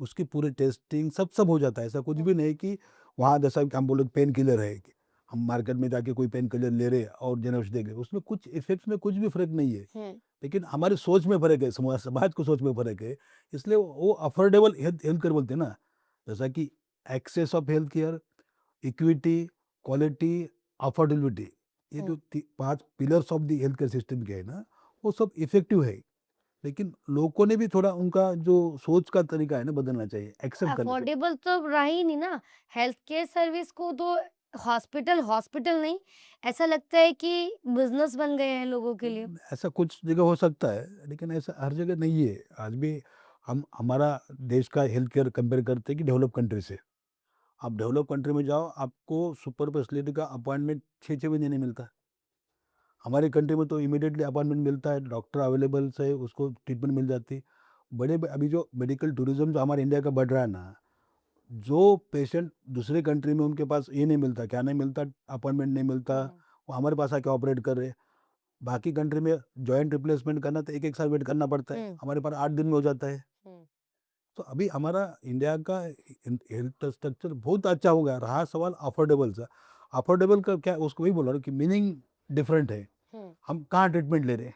उसकी पूरी टेस्टिंग सब हो जाता है। ऐसा कुछ भी नहीं कि वहाँ जैसा कि हम बोले पेन किलर है, कि हम मार्केट में जाके कोई पेन किलर ले रहे और जन औषधि दे रहे, उसमें कुछ इफेक्ट्स में कुछ भी फर्क नहीं है। लेकिन हमारी सोच में फर्क है, समाज को सोच में फर्क है। इसलिए वो अफोर्डेबल हेल्थ हेल्थ केयर बोलते हैं ना, जैसा कि access of health care, equity, quality, affordability, ये जो 5 pillars of the health care system के है ना, वो सब इफेक्टिव है। लेकिन लोगों ने भी थोड़ा उनका जो सोच का तरीका है ना बदलना चाहिए, एक्सेप्ट करना चाहिए। अफोर्डेबल तो रहा ही नहीं ना। हेल्थ केयर सर्विस को तो हॉस्पिटल हॉस्पिटल नहीं, ऐसा लगता है कि बिजनेस बन गए हैं लोगों के लिए। ऐसा कुछ जगह हो सकता है, लेकिन ऐसा हर जगह नहीं है। आज भी हम हमारा देश का हेल्थ केयर कंपेयर करते हैं कि डेवलप कंट्री से। आप डेवलप कंट्री में जाओ, आपको सुपर स्पेशलिटी का अपॉइंटमेंट 6-6 महीने नहीं मिलता। हमारी कंट्री में तो इमीडिएटली अपॉइंटमेंट मिलता है, डॉक्टर अवेलेबल से उसको ट्रीटमेंट मिल जाती है। अभी जो मेडिकल टूरिज्म जो हमारे इंडिया का बढ़ रहा है ना, जो पेशेंट दूसरे कंट्री में उनके पास ये नहीं मिलता, क्या नहीं मिलता, अपॉइंटमेंट नहीं मिलता, वो हमारे पास आके ऑपरेट कर रहे हैं। बाकी कंट्री में जॉइंट रिप्लेसमेंट करना तो 1-1 साल वेट करना पड़ता है, हमारे पास 8 दिन में हो जाता है। तो अभी हमारा इंडिया का हेल्थ स्ट्रक्चर बहुत अच्छा हो गया। रहा सवाल अफोर्डेबल सा, अफोर्डेबल का क्या, उसको वही बोल रहा हूँ कि मीनिंग डिफरेंट है। हम कहाँ ट्रीटमेंट ले रहे हैं।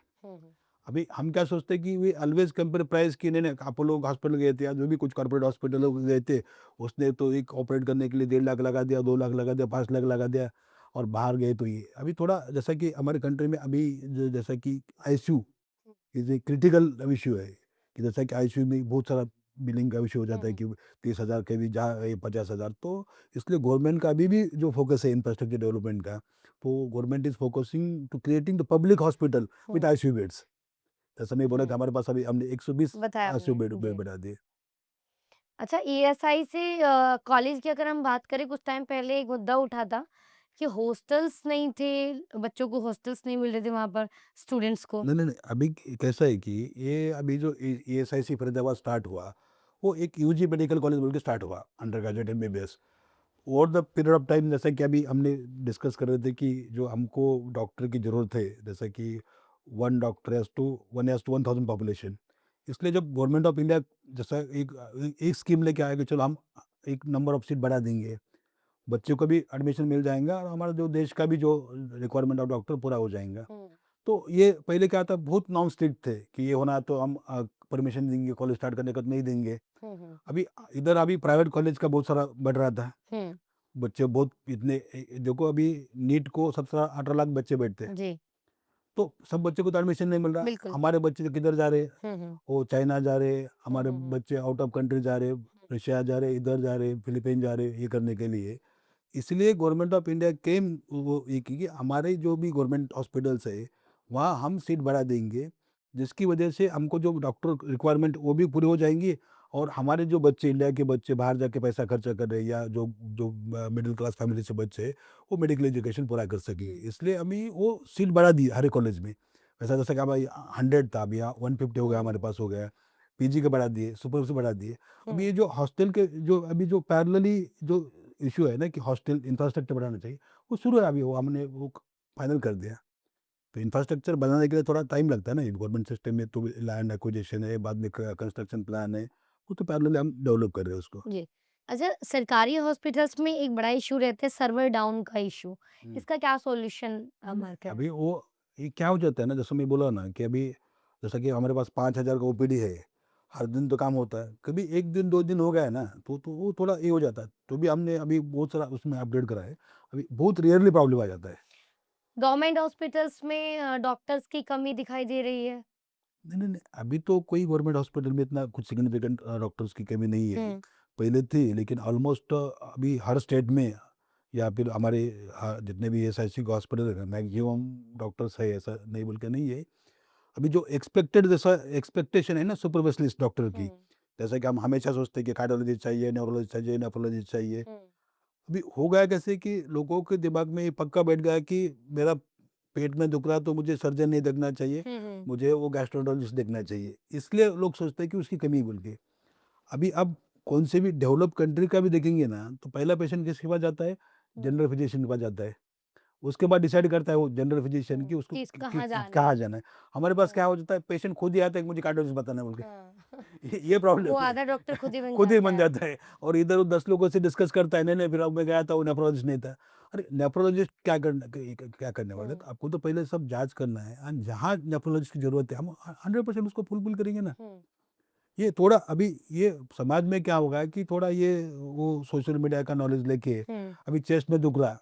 अभी हम क्या सोचते हैं कि वी ऑलवेज कंपेयर प्राइस की, नहीं अपोलो हॉस्पिटल गए थे या जो भी कुछ कॉर्पोरेट हॉस्पिटल गए थे, उसने तो एक ऑपरेट करने के लिए 1.5 लाख लगा दिया, 2 लाख लगा दिया, 5 लाख लगा दिया, और बाहर गए तो ये अभी थोड़ा जैसा कि हमारे कंट्री में अभी जैसा कि ICU is a critical issue है, कि जैसा कि आईसीयू में बहुत सारा बिलिंग का इशू हो जाता है कि 30,000 के भी जहाँ 50,000। तो इसलिए गवर्नमेंट का अभी भी जो फोकस है इंफ्रास्ट्रक्चर डेवलपमेंट का, तो government is focusing to creating the public hospital with ICU beds. जैसा मैं बोला कि हमारे पास अभी हमने 120 बताया आईसीयू आपने, बेड जी। बढ़ा दिए। अच्छा, ईएसआई से कॉलेज की अगर हम बात करें, कुछ टाइम पहले एक मुद्दा उठा था कि हॉस्टल्स नहीं थे, बच्चों को हॉस्टल्स नहीं मिल रहे थे वहाँ पर स्टूडेंट्स को। नहीं नहीं नहीं, अभी कैसा है कि ये अभी जो ESIC फरीदाबाद स्टार्ट हुआ, वो एक यूजी मेडिकल कॉलेज बोल के स्टार्ट हुआ, under graduate MBBS। Over the period of time, जैसा कि अभी हमने डिस्कस कर रहे थे कि जो हमको डॉक्टर की ज़रूरत है, जैसा कि 1 डॉक्टर हैज़ टू 1000 पॉपुलेशन। इसलिए जब गवर्नमेंट ऑफ इंडिया जैसा एक स्कीम लेके आया कि चलो हम एक नंबर ऑफ सीट बढ़ा देंगे, बच्चों को भी एडमिशन मिल जाएगा, और हमारा जो देश का भी जो रिक्वायरमेंट ऑफ डॉक्टर पूरा हो जाएगा। तो ये पहले क्या था, बहुत नॉन स्ट्रिक्ट थे कि ये होना तो हम परमिशन देंगे, कॉलेज स्टार्ट करने का तो नहीं देंगे। अभी इधर अभी प्राइवेट कॉलेज का बहुत सारा बढ़ रहा था, बच्चे बहुत इतने देखो अभी नीट को 17-18 लाख बच्चे बैठते हैं, जी, तो सब बच्चे को तो एडमिशन नहीं मिल रहा। बिल्कुल। हमारे बच्चे जो किधर जा रहे हैं, वो चाइना जा रहे हैं, हमारे हम्म। बच्चे आउट ऑफ कंट्री जा रहे हैं, रशिया जा रहे हैं, इधर जा रहे हैं, फिलीपीन जा रहे हैं, ये करने के लिए। इसलिए गवर्नमेंट ऑफ इंडिया के वो ये कि हमारे जो भी गवर्नमेंट हॉस्पिटल्स है, वहाँ हम सीट बढ़ा देंगे, जिसकी वजह से हमको जो डॉक्टर रिक्वायरमेंट वो भी पूरी हो जाएंगी, और हमारे जो बच्चे, इंडिया के बच्चे बाहर जाके पैसा खर्चा कर रहे हैं, या जो जो मिडिल क्लास फैमिली से बच्चे हैं, वो मेडिकल एजुकेशन पूरा कर सकेंगे। इसलिए हमें वो सीट बढ़ा दी हर कॉलेज में। वैसा जैसा कि भाई 100 था, अभी 150 हो गया, हमारे पास हो गया। पीजी का बढ़ा दिए, सुपर से बढ़ा दिए। अभी ये जो हॉस्टल के जो अभी जो पैरेलली जो इशू है ना कि हॉस्टल इंफ्रास्ट्रक्चर बढ़ाना चाहिए, वो शुरू है, अभी वो हमने वो फाइनल कर दिया। तो इंफ्रास्ट्रक्चर बनाने के लिए थोड़ा टाइम लगता है ना, गवर्नमेंट सिस्टम में तो लैंड एक्विजिशन है, बाद में कंस्ट्रक्शन प्लान है, वो तो पैरेलली हम डेवलप कर रहे हैं उसको। जी। अच्छा, सरकारी हॉस्पिटल्स में एक बड़ा इशू रहता है, सर्वर डाउन का इशू। इसका क्या सॉल्यूशन मार्केट? अभी वो ये क्या हो जाता है ना, जैसे मैं बोला ना कि अभी जैसा कि हमारे पास 5,000 का OPD है, हर दिन तो काम होता है, कभी 1 दिन 2 दिन हो गया है ना, तो वो थोड़ा ये हो जाता है। तो भी हमने अभी बहुत सारा उसमें अपडेट करा है, अभी बहुत रेयरली प्रॉब्लम आ जाता है। गवर्नमेंट हॉस्पिटल्स में डॉक्टर्स की कमी दिखाई दे रही है। नहीं नहीं नहीं, अभी तो कोई गवर्नमेंट हॉस्पिटल में इतना कुछ सिग्निफिकेंट डॉक्टर्स की कमी नहीं है। पहले थी, लेकिन ऑलमोस्ट अभी हर स्टेट में, या फिर हमारे जितने भी ESIC के हॉस्पिटल है, मैक्सिमम डॉक्टर्स है, ऐसा नहीं बोल के नहीं है। अभी जो जैसा एक्सपेक्टेशन है ना सुपर स्पेशलिस्ट डॉक्टर की, जैसा कि हम हमेशा सोचते हैं कि कार्डियोलॉजिस्ट चाहिए, न्यूरोलॉजिस्ट चाहिए, नेफ्रोलॉजिस्ट चाहिए। अभी हो गया कैसे कि लोगों के दिमाग में ये पक्का बैठ गया कि मेरा पेट में दुख रहा तो मुझे सर्जन नहीं देखना चाहिए, मुझे वो गैस्ट्रोएंटरोलॉजिस्ट देखना चाहिए। इसलिए लोग सोचते हैं कि उसकी कमी बोल के। अभी अब कौन से भी डेवलप कंट्री का भी देखेंगे ना, तो पहला पेशेंट किसके पास जाता है, जनरल फिजिशियन के पास जाता है। उसके बाद डिसाइड करता है वो जनरल फिजिशियन की उसको कहाँ जाना है। कहाँ जाना है। हमारे पास क्या हो जाता है, पेशेंट खुद ही आता है कि मुझे कार्डियोलॉजिस्ट बताना है बोल के। ये प्रॉब्लम वो है, आधा डॉक्टर खुद ही बन खुद ही जाता बन है। जाता है, और इधर वो 10 लोगों से डिस्कस करता है, नहीं नहीं फिर अब मैं गया था, वो नेफ्रोलॉजिस्ट नहीं था। अरे नेफ्रोलॉजिस्ट क्या करने वाले हैं? आपको तो पहले सब जांच करना है, और जहाँ नेफ्रोलॉजिस्ट की जरूरत है हम 100% उसको फुलफिल करेंगे ना। ये थोड़ा अभी ये समाज में क्या होगा कि थोड़ा ये वो सोशल मीडिया का नॉलेज लेके अभी चेस्ट में दुख रहा है,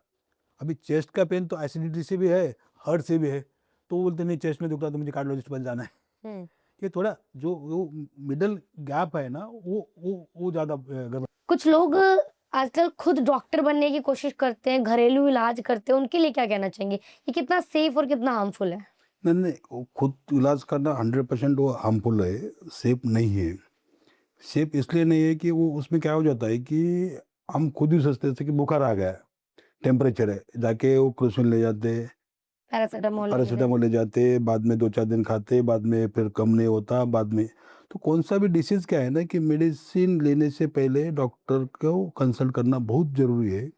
अभी चेस्ट का पेन तो एसिडिटी से भी है, हार्ट से भी है, तो वो बोलते नहीं चेस्ट में दुख रहा तो मुझे कार्डियोलॉजिस्ट बन जाना है। ये थोड़ा जो वो मिडल गैप है ना, वो ज़्यादा गड़बड़। कुछ लोग आजकल खुद डॉक्टर बनने की कोशिश करते हैं, घरेलू इलाज करते हैं, उनके लिए क्या कहना चाहेंगे? ये कितना सेफ और कितना हार्मफुल है? नहीं नहीं, वो खुद इलाज करना 100% वो हार्मफुल है, सेफ नहीं है। सेफ इसलिए नहीं है कि वो उसमें क्या हो जाता है कि हम खुद ही सोचते थे कि बुखार आ गया है, टेम्परेचर है, जाके वो क्रोसिन ले जाते, पैरासिटामोल ले लेते हैं। पैरासीटामोल ले जाते, बाद में 2-4 दिन खाते, बाद में फिर कम नहीं होता, बाद में तो कौन सा भी डिसीज़ क्या है ना कि मेडिसिन लेने से पहले डॉक्टर को कंसल्ट करना बहुत ज़रूरी है।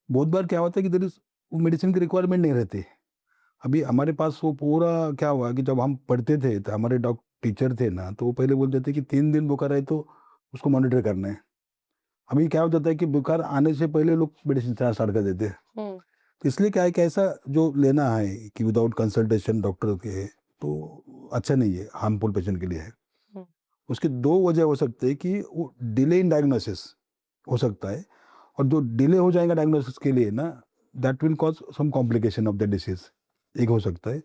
बहुत बार क्या होता है कि देयर इज़ वो मेडिसिन की रिक्वायरमेंट नहीं रहती। अभी हमारे पास वो पूरा क्या हुआ कि जब हम पढ़ते थे तो हमारे टीचर थे ना, तो वो पहले बोलते थे कि 3 दिन बुखार है तो उसको मॉनिटर करना है। अभी क्या हो जाता है कि बुखार आने से पहले लोग मेडिसिन चलाना स्टार्ट कर देते हैं। हुँ, तो इसलिए क्या है कि ऐसा जो लेना है कि विदाउट कंसल्टेशन डॉक्टर के, तो अच्छा नहीं है, हार्मफुल पेशेंट के लिए है। हुँ। उसकी 2 वजह हो सकती है कि वो डिले इन डायग्नोसिस हो सकता है, और जो डिले हो जाएगा डायग्नोसिस के लिए ना, that will cause some complication of the disease, एक हो सकता है।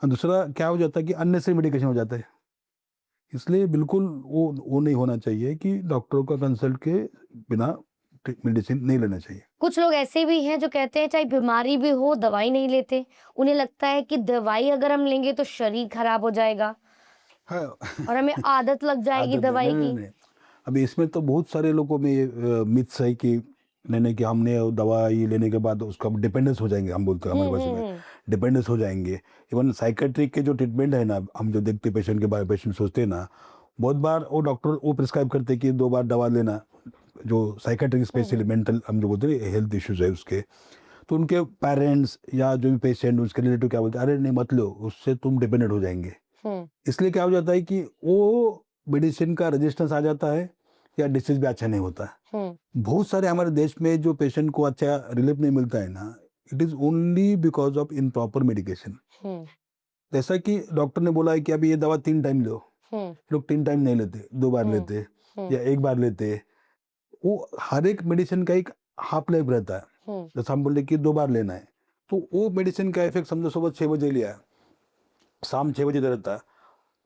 और दूसरा क्या हो जाता है कि अननेसेसरी मेडिकेशन हो जाता है। इसलिए बिल्कुल वो नहीं होना चाहिए कि डॉक्टरों का कंसल्ट के बिना मेडिसिन नहीं लेना चाहिए। कुछ लोग ऐसे भी हैं जो कहते हैं चाहे बीमारी भी हो, दवाई नहीं लेते। उन्हें लगता है कि दवाई अगर हम लेंगे तो शरीर खराब हो जाएगा हाँ। और हमें आदत लग जाएगी आदत है, दवाई नहीं नहीं की। नहीं, अभी इसमें तो बहुत सारे लोगों में ये मिथ्स है कि नहीं नहीं कि हमने वो दवाई लेने के बाद उसका डिपेंडेंस हो जाएंगे, हम बोलते हैं हुँ, हमारे भाषा हुँ, में, हुँ। डिपेंडेंस हो जाएंगे। इवन साइकेट्रिक के जो ट्रीटमेंट है ना, हम जो देखते पेशेंट के बारे पेशेंट सोचते हैं ना, बहुत बार वो डॉक्टर वो प्रिस्क्राइब करते हैं कि 2 बार दवा लेना, जो साइकेट्रिक हुँ, स्पेशली हुँ। मेंटल हम जो बोलते हैं हेल्थ इश्यूज है उसके, तो उनके पेरेंट्स या जो भी पेशेंट उसके रिलेटिव क्या बोलते हैं, अरे नहीं मत लो, उससे तुम डिपेंडेंट हो जाएंगे। हुँ, इसलिए क्या हो जाता है कि वो मेडिसिन का रेजिस्टेंस आ जाता है, या डिसीज भी अच्छा नहीं होता है। हुँ, बहुत सारे हमारे देश में जो पेशेंट को अच्छा रिलीफ नहीं मिलता है ना, it is only because of improper medication. हुँ, जैसा कि डॉक्टर ने बोला है कि अभी ये दवा 3 टाइम लो, हुँ, लोग 3 टाइम नहीं लेते, 2 बार हुँ, लेते हुँ, या 1 बार लेते। वो हर एक मेडिसिन का एक हाफ लाइफ रहता है। हुँ, जैसे हम बोले कि 2 बार लेना है, तो वो मेडिसिन का इफ़ेक्ट समझो सुबह 6 बजे लिया, शाम 6 बजे तक रहता है,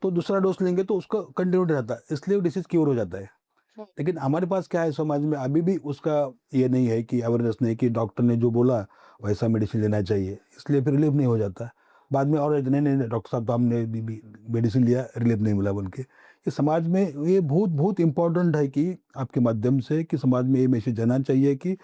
तो दूसरा डोज़ लेंगे तो उसका कंटिन्यूटी रहता है, इसलिए वो डिसीज़ क्योर हो जाता है। हुँ, लेकिन हमारे पास क्या है समाज में अभी भी उसका ये नहीं है कि अवेयरनेस नहीं कि डॉक्टर ने जो बोला वैसा मेडिसिन लेना चाहिए, इसलिए फिर रिलीफ नहीं हो जाता। बाद में और नहीं नहीं नहीं, डॉक्टर साहब तो हमने मेडिसिन लिया रिलीफ नहीं मिला बोल के। ये समाज में ये बहुत बहुत इम्पोर्टेंट है कि आपके माध्यम से कि समाज में ये मैसेज जाना चाहिए कि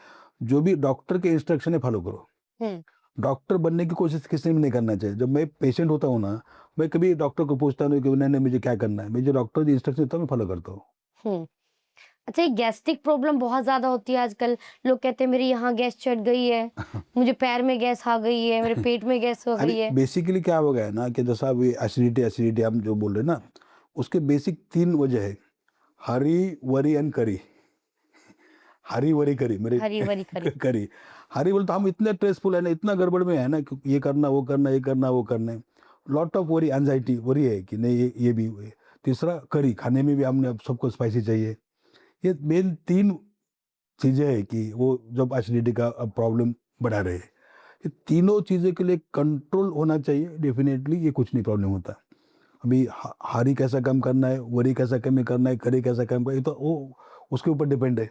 जो भी डॉक्टर के इंस्ट्रक्शन है फॉलो करो। हुँ, डॉक्टर बनने की कोशिश किसी ने भी नहीं करना चाहिए। जब मैं पेशेंट होता हूँ ना, मैं कभी डॉक्टर को पूछता नहीं कि नहीं नहीं मुझे क्या करना है, मैं जो डॉक्टर की इंस्ट्रक्शन देता हूँ मैं फॉलो करता हूँ। हुँ। अच्छा, ये गैस्ट्रिक प्रॉब्लम बहुत ज़्यादा होती है आजकल। लोग कहते हैं मेरे यहाँ गैस चढ़ गई है, मुझे पैर में गैस आ गई है, मेरे पेट में गैस हो अभी गई है। बेसिकली क्या हो गया है ना कि जैसा अभी एसिडिटी एसिडिटी हम जो बोल रहे हैं ना, उसके बेसिक 3 वजह है, हरी वरी एंड करी। हरी वरी करी मेरे हरी-भरी खरी। करी, हरी बोले तो हम इतने स्ट्रेसफुल है ना, इतना गड़बड़ में है ना कि ये करना वो करना ये करना वो करना है, lot of worry anxiety worry है कि नहीं ये भी हुए। तीसरा करी, खाने में भी हमने अब सबको स्पाइसी चाहिए। ये मेन 3 चीज़ें हैं कि वो जब एसिडिटी का प्रॉब्लम बढ़ा रहे हैं। ये तीनों चीज़ों के लिए कंट्रोल होना चाहिए, डेफिनेटली ये कुछ नहीं प्रॉब्लम होता। अभी हारी कैसा कम करना है, वरी कैसा कम करना है, करी कैसा कम करना है, ये तो वो उसके ऊपर डिपेंड है।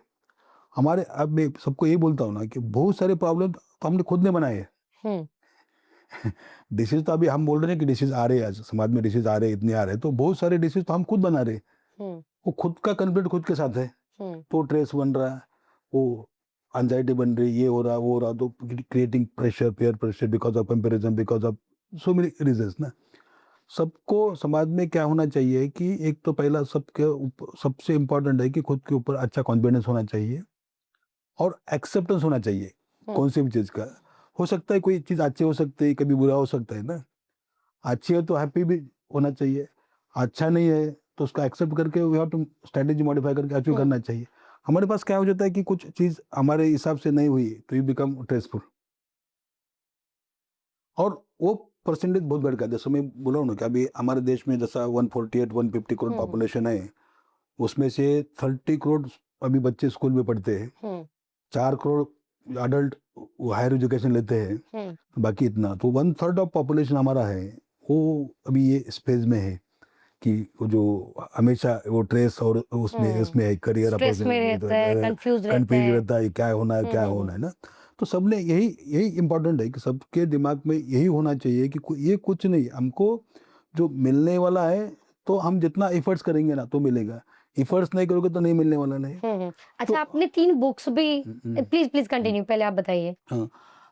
हमारे अब मैं सबको यही बोलता हूँ ना कि बहुत सारे प्रॉब्लम तो हमने खुद ने बनाए हैं। हुँ, डिसीज़ तो अभी हम बोल रहे हैं कि डिसीज़ आ रहे हैं, आज समाज में डिसीज़ आ रहे हैं, इतने आ रहे हैं, तो बहुत सारे डिसीज़ तो हम खुद बना रहे हैं। हुँ, वो खुद का कॉन्फ्लिक्ट खुद के साथ है। हुँ, तो स्ट्रेस बन रहा है, वो एंग्जायटी बन रही है, ये हो रहा, वो हो रहा, तो creating pressure, peer pressure because of comparison, because of so many reasons ना। सबको समाज में क्या होना चाहिए कि एक तो पहला सबसे इम्पोर्टेंट है कि खुद के ऊपर अच्छा कॉन्फिडेंस होना चाहिए और एक्सेप्टेंस होना चाहिए, हुँ, कौन सी भी चीज़ का। हो सकता है कोई चीज़ अच्छी हो सकती है, कभी बुरा हो सकता है ना। अच्छी है तो हैप्पी भी होना चाहिए, अच्छा नहीं है तो उसको एक्सेप्ट करके we have to strategy modify करके अचीव हुँ, करना चाहिए। हमारे पास क्या हो जाता है कि कुछ चीज़ हमारे हिसाब से नहीं हुई तो यू बिकम स्ट्रेसफुल, और वो परसेंटेज बहुत बढ़ गया। जैसे मैं बोला हूँ ना कि अभी हमारे देश में जैसा 148-150 करोड़ हुँ, हुँ, पॉपुलेशन है, उसमें से 30 करोड़ अभी बच्चे स्कूल में पढ़ते हैं, हुँ, 4 करोड़ अडल्ट हायर एजुकेशन लेते हैं, हुँ, बाकी इतना तो 1/3 ऑफ पॉपुलेशन हमारा है, वो अभी ये स्पेस में है कि वो जो हमेशा वो ट्रेस और उसमें इसमें है करियर स्ट्रेस में रहता है, कंफ्यूज रहता कंफ्यूज है। रहता है क्या होना है क्या होना है ना। तो सबने यही यही इम्पोर्टेंट है कि सबके दिमाग में यही होना चाहिए कि ये कुछ नहीं, हमको जो मिलने वाला है तो हम जितना एफर्ट्स करेंगे ना तो मिलेगा, एफर्ट्स नहीं करोगे तो नहीं मिलने वाला नहीं। अच्छा, तो आपने 3 बुक्स भी हम्म, प्लीज़ कंटिन्यू, पहले आप बताइए। हाँ,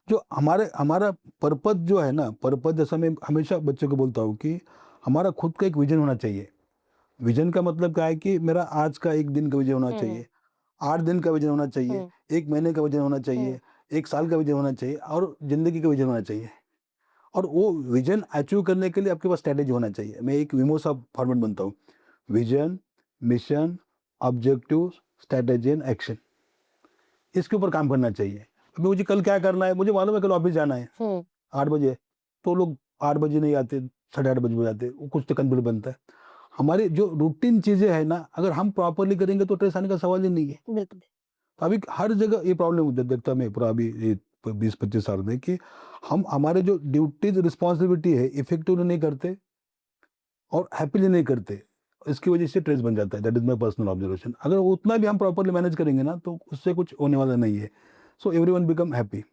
जो हमारा पर्पस जो है ना, पर्पस जैसा मैं हमेशा बच्चों को बोलता हूँ कि हमारा खुद का एक विजन होना चाहिए। विजन का मतलब क्या है कि मेरा आज का 1 दिन का विजन होना चाहिए, 8 दिन का विजन होना चाहिए, 1 महीने का विजन होना चाहिए, 1 साल का विजन होना चाहिए और ज़िंदगी का विजन होना चाहिए। और वो विजन अचीव करने के लिए आपके पास स्ट्रैटेजी होना चाहिए। मैं एक विमो सा फॉर्मेट बनता हूँ, vision, mission, objective, strategy and action. इसके ऊपर काम करना चाहिए। अभी मुझे कल क्या करना है, मुझे मालूम है कल ऑफिस जाना है 8 बजे, तो लोग 8 बजे नहीं आते, 8:30 बजे आते, वो कुछ तो कन्फ्लिक्ट बनता है। हमारी जो रूटीन चीज़ें हैं ना, अगर हम प्रॉपर्ली करेंगे तो स्ट्रेस आने का सवाल ही नहीं है। बिल्कुल। तो अभी हर जगह ये प्रॉब्लम देखता मैं पूरा अभी ये 20-25 साल में कि हम हमारे जो ड्यूटीज रिस्पॉन्सिबिलिटी है इफेक्टिवली नहीं करते और हैप्पीली नहीं करते, इसकी वजह से स्ट्रेस बन जाता है। That is my personal observation. अगर उतना भी हम प्रॉपर्ली मैनेज करेंगे ना तो उससे कुछ होने वाला नहीं है। So everyone become happy.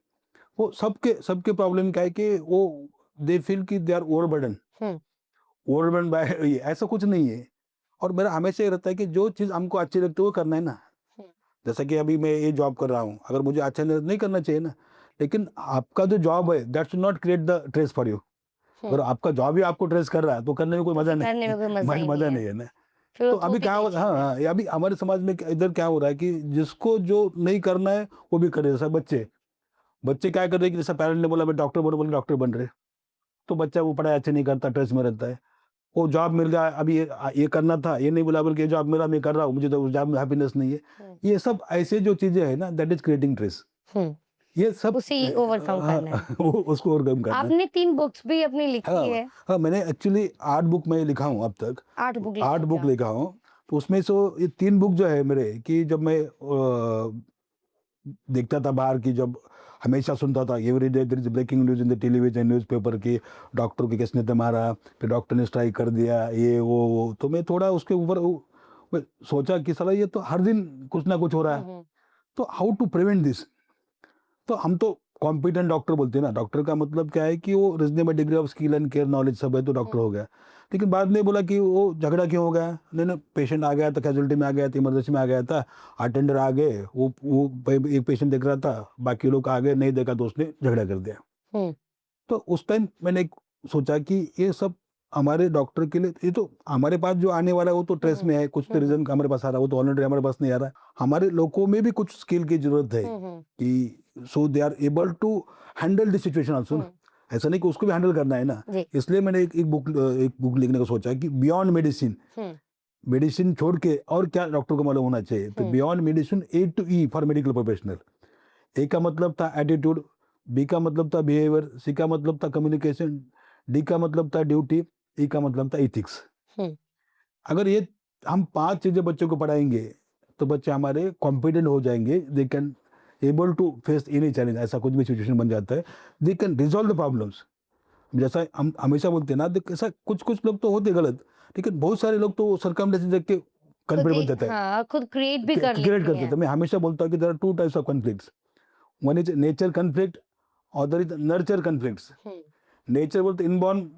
वो सबके सबके प्रॉब्लम क्या है कि वो दे फील कि they are overburden, overburden by ऐसा कुछ नहीं है। और मेरा हमेशा ये रहता है कि जो चीज़ हमको अच्छी लगती है वो करना है ना। जैसा कि अभी मैं ये जॉब कर रहा हूँ, अगर मुझे अच्छा नहीं करना चाहिए ना, लेकिन आपका जो जॉब है that should not create the stress for you. अगर आपका जॉब ही आपको स्ट्रेस कर रहा है तो करने में कोई मजा नहीं, करने में कोई मजा ही मजा नहीं नहीं है। है ना। फिर तो वो अभी तो क्या हो, हाँ हाँ, ये अभी हमारे समाज में इधर क्या हो रहा है कि जिसको जो नहीं करना है वो भी करे। जैसा बच्चे बच्चे क्या कर रहे हैं कि जैसा पेरेंट ने बोला मैं डॉक्टर बनो, बोले डॉक्टर बन रहे, तो बच्चा वो पढ़ाई अच्छे नहीं करता, स्ट्रेस में रहता है। वो जॉब मिल गया, अभी ये करना था, ये नहीं बोला बल्कि ये जॉब मिला मैं कर रहा हूँ, मुझे तो उस जॉब में हैप्पीनेस नहीं है। ये सब ऐसे जो चीजें है ना दैट इज क्रिएटिंग स्ट्रेस। ये सब उसे ओवरकम करना है। वो उसको ओवरकम करना है। आपने 3 बुक्स भी अपनी लिखी हाँ है। हाँ, मैंने एक्चुअली 8 बुक मैं लिखा हूँ अब तक। 8 बुक 8 बुक लिखी लिखा हूँ। तो उसमें से ये 3 बुक जो है मेरे कि जब मैं देखता था बाहर की, जब हमेशा सुनता था every day there is breaking news in the television newspaper की डॉक्टर को किसने तो मारा, फिर डॉक्टर ने स्ट्राइक कर दिया, ये वो, तो मैं थोड़ा उसके ऊपर मैं सोचा कि साला ये तो हर दिन कुछ ना कुछ हो रहा है, तो हाउ टू प्रिवेंट दिस। तो हम तो कॉम्पिटेंट डॉक्टर बोलते हैं ना, डॉक्टर का मतलब क्या है कि वो reasonable degree of skill and care knowledge सब है तो डॉक्टर हो गया। लेकिन बाद में बोला कि वो झगड़ा क्यों हो गया, नहीं नहीं पेशेंट आ गया था, कैजुअलिटी में आ गया था, इमरजेंसी में आ गया था, अटेंडर आ गए, वो एक पेशेंट देख रहा था, बाकी लोग आ गए, नहीं देखा तो उसने झगड़ा कर दिया। तो उस टाइम मैंने सोचा कि ये सब हमारे डॉक्टर के लिए, ये तो हमारे पास जो आने वाला है वो तो स्ट्रेस में है, कुछ तो रीजन हमारे पास आ रहा है, वो तो ऑलरेडी हमारे पास नहीं आ रहा है। हमारे लोगों में भी कुछ स्किल की जरूरत है कि so they are able to handle this situation also. ऐसा नहीं कि उसको भी हैंडल करना है ना। इसलिए मैंने एक बुक लिखने का सोचा कि बियॉन्ड मेडिसिन, मेडिसिन छोड़ के और क्या डॉक्टर को मालूम होना चाहिए। तो beyond medicine A to E for medical professional. A का मतलब था एटीट्यूड, बी का मतलब था बिहेवियर, सी का मतलब था कम्युनिकेशन, डी का मतलब था ड्यूटी, ई का मतलब था इथिक्स। अगर ये हम 5 चीजें बच्चों को पढ़ाएंगे तो बच्चे हमारे कॉम्पिटेंट हो जाएंगे, they can able to face any challenge, ऐसा कुछ भी सिचुएशन बन जाता है, they can resolve the problems. जैसा हम हमेशा बोलते हैं ना, ऐसा कुछ कुछ लोग तो होते गलत, लेकिन बहुत सारे लोग तो सरकमस्टेंसेस देख के कॉन्फ्लिक्ट बन जाता है, हाँ, खुद क्रिएट भी कर क्रिएट लेते करते हैं। हैं। मैं हमेशा बोलता हूँ कि there are 2 types of conflicts, one is nature conflict, other is nurture conflicts. Nature बोलो तो इनबॉर्न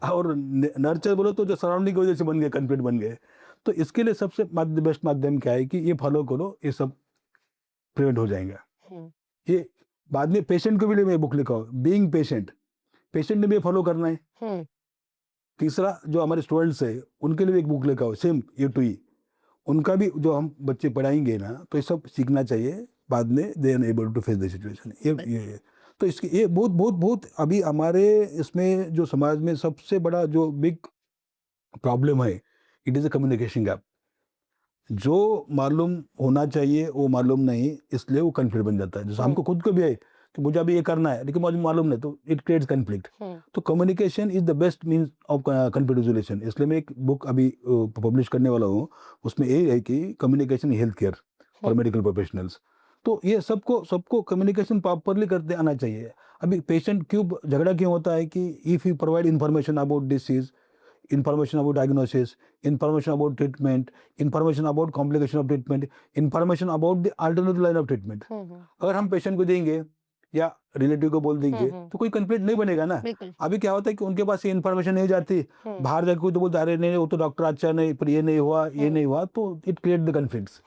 और नर्चर बोलो तो जो सराउंडिंग की वजह से बन गए, कॉन्फ्लिक्ट बन गए। तो इसके लिए सबसे बेस्ट माध्यम क्या है कि ये फॉलो करो, ये सब प्रिवेंट हो जाएगा। ये बाद में पेशेंट को भी लिए मैं बुक लिखा हूँ, बीइंग पेशेंट, पेशेंट ने भी फॉलो करना है। तीसरा जो हमारे स्टूडेंट्स है उनके लिए भी एक बुक लिखा हो, सेम ए टू ई, उनका भी जो हम बच्चे पढ़ाएंगे ना तो ये सब सीखना चाहिए, बाद में they are able to face the situation. ये तो इसकी ये बहुत बहुत बहुत अभी हमारे इसमें जो समाज में सबसे बड़ा जो बिग प्रॉब्लम है, it is a communication gap. जो मालूम होना चाहिए वो मालूम नहीं, इसलिए वो कन्फ्लिक्ट बन जाता है। जैसे हमको खुद को भी है कि मुझे अभी ये करना है लेकिन मुझे मालूम नहीं, तो इट क्रिएट्स कन्फ्लिक्ट। तो communication is the best means of conflict resolution. इसलिए मैं एक बुक अभी पब्लिश करने वाला हूँ, उसमें ये है कि communication health care for medical professionals. तो ये सबको कम्युनिकेशन प्रॉपरली करते आना चाहिए। अभी पेशेंट क्यों झगड़ा क्यों होता है कि if you provide information about disease, information about diagnosis, information about treatment, information about complication of treatment, information about the alternative line of treatment. अगर हम पेशेंट को देंगे या रिलेटिव को बोल देंगे तो कोई कंप्लेंट नहीं बनेगा ना. बिल्कुल. अभी क्या होता है कि उनके पास ये इन्फॉर्मेशन नहीं जाती, बाहर जाके कोई तो बोलता अरे नहीं वो तो डॉक्टर अच्छा नहीं, पर ये नहीं हुआ ये नहीं हुआ, तो इट क्रिएट द कन्फ्लिक्ट्स.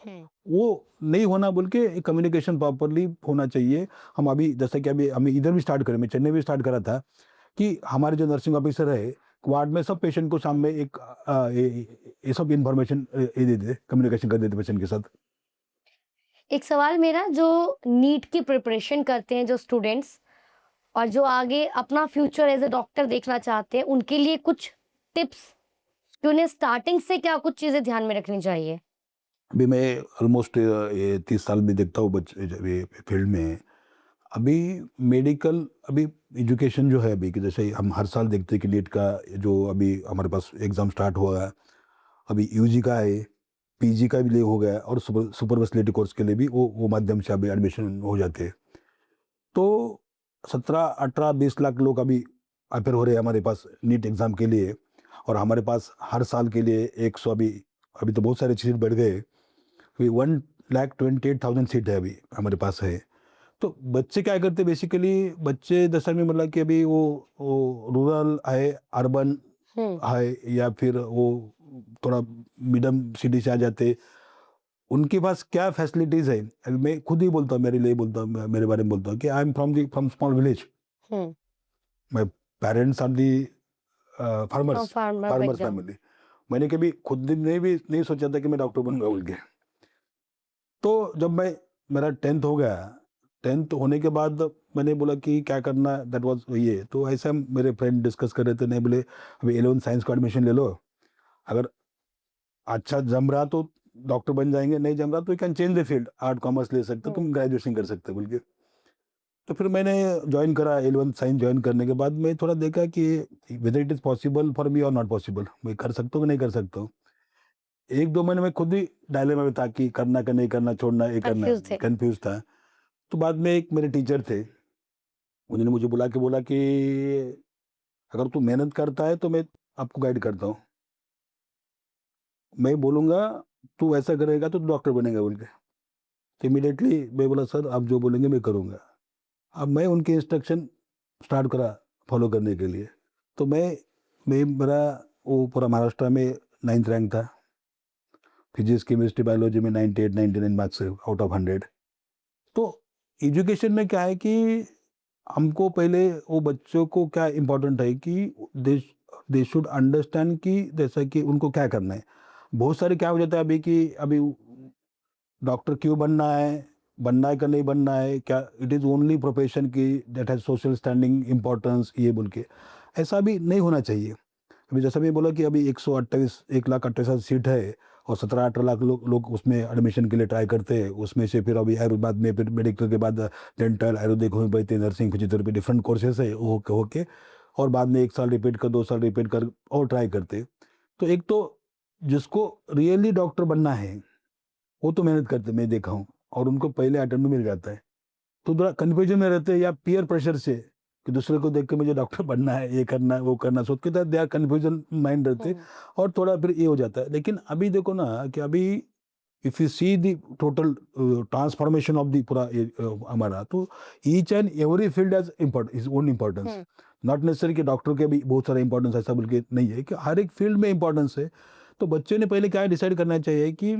वो नहीं होना बोल के कम्युनिकेशन प्रॉपरली होना चाहिए. हम अभी जैसे कि अभी हम इधर भी स्टार्ट करें, मैं चेन्नई भी स्टार्ट करा था कि हमारे जो नर्सिंग ऑफिसर है वार्ड में सब पेशेंट को सामने एक ये सब इन्फॉर्मेशन ये दे दे, कम्युनिकेशन कर देते पेशेंट के साथ. एक सवाल मेरा, जो नीट की प्रिपरेशन करते हैं जो स्टूडेंट्स और जो आगे अपना फ्यूचर एज ए डॉक्टर देखना चाहते हैं, उनके लिए कुछ टिप्स कि उन्हें स्टार्टिंग से क्या कुछ चीज़ें ध्यान में रखनी चाहिए? अभी मैं ऑलमोस्ट ये 30 साल में देखता हूँ बच्चे फील्ड में. अभी मेडिकल अभी एजुकेशन जो है अभी कि जैसे हम हर साल देखते हैं कि नीट का जो अभी हमारे पास एग्ज़ाम स्टार्ट हुआ है, अभी यूजी का है, पीजी का भी ले हो गया और सुपर स्पेशलिटी कोर्स के लिए भी वो माध्यम से अभी एडमिशन हो जाते हैं. तो 17, 18, 20 लाख लोग अभी अपेयर हो रहे हैं हमारे पास नीट एग्ज़ाम के लिए, और हमारे पास हर साल के लिए 100 अभी तो बहुत सारे सीट बढ़ गए, 1,28,000 सीट है अभी हमारे पास है. तो बच्चे क्या करते बेसिकली, बच्चे जैसा में मतलब कि अभी वो रूरल है, अर्बन है, या फिर वो थोड़ा मीडियम सिटी से आ जाते, उनके पास क्या फैसिलिटीज़ है. अभी मैं खुद ही बोलता हूँ, मेरे लिए बोलता हूँ, मेरे बारे में बोलता हूँ कि I am from small village. My parents are the farmers family. मैंने कभी खुद ने भी नहीं सोचा था कि मैं डॉक्टर बनूंगा बोल के. तो जब मेरा 10th हो गया, 10th होने के बाद मैंने बोला कि क्या करना, दैट वाज ये. तो ऐसा मेरे फ्रेंड डिस्कस कर रहे थे, नहीं बोले अभी 11th साइंस का एडमिशन ले लो, अगर अच्छा जम रहा तो डॉक्टर बन जाएंगे, नहीं जम रहा तो you can change the field, art commerce ले सकते, तुम ग्रेजुएशन कर सकते बोल के. तो फिर मैंने ज्वाइन करा. 11th साइंस ज्वाइन करने के बाद मैं थोड़ा देखा कि whether it is possible for me और नॉट पॉसिबल, मैं कर सकता हूँ कि नहीं कर सकता हूँ. 1-2 महीने में खुद ही डायलेमा में था कि करना कि नहीं करना, छोड़ना ये करना, कंफ्यूज था. तो बाद में एक मेरे टीचर थे, उन्होंने मुझे बोला कि अगर तू मेहनत करता है तो मैं आपको गाइड करता हूँ, मैं बोलूँगा तू ऐसा करेगा तो डॉक्टर बनेगा बोल के. तो इमीडिएटली मैं बोला सर आप जो बोलेंगे मैं करूँगा. अब मैं उनके इंस्ट्रक्शन स्टार्ट करा फॉलो करने के लिए. तो मेरा वो पूरा महाराष्ट्र में 9th रैंक था, फिजिक्स केमिस्ट्री बायोलॉजी में 98-99 मार्क्स आउट ऑफ 100. तो एजुकेशन में क्या है कि हमको पहले वो बच्चों को क्या इम्पोर्टेंट है कि दे शुड अंडरस्टैंड कि जैसा कि उनको क्या करना है. बहुत सारे क्या हो जाता है अभी कि अभी डॉक्टर क्यों बनना है कि नहीं बनना है, क्या इट इज़ ओनली प्रोफेशन की that has social standing importance, ये बोल के ऐसा भी नहीं होना चाहिए. अभी जैसा मैं बोला कि अभी 1,28,000 सीट है और 17-18 लाख लोग उसमें एडमिशन के लिए ट्राई करते हैं. उसमें से फिर अभी बाद में फिर मेडिकल के बाद dental, Ayurvedic, homeopathy, nursing, physiotherapy different courses है वो होके और बाद में 1 साल रिपीट कर 2 साल रिपीट कर और ट्राई करते. तो एक तो जिसको रियली डॉक्टर बनना है वो तो मेहनत करते मैं देखा हूँ और उनको पहले अटेम्प्ट में मिल जाता है. तो थोड़ा कन्फ्यूजन में रहते हैं या पीयर प्रेशर से कि दूसरे को देख के मुझे डॉक्टर बनना है, ये करना है, वो करना, सोच के दे आर कन्फ्यूजन माइंड रहते और थोड़ा फिर ये हो जाता है. लेकिन अभी देखो ना कि अभी if you see the total transformation of the पूरा हमारा, तो each and every field has is own importance. Not necessary कि डॉक्टर के भी बहुत सारा इंपॉर्टेंस ऐसा बोल के नहीं है कि हर एक फील्ड में इंपॉर्टेंस है. तो बच्चे ने पहले क्या डिसाइड करना चाहिए कि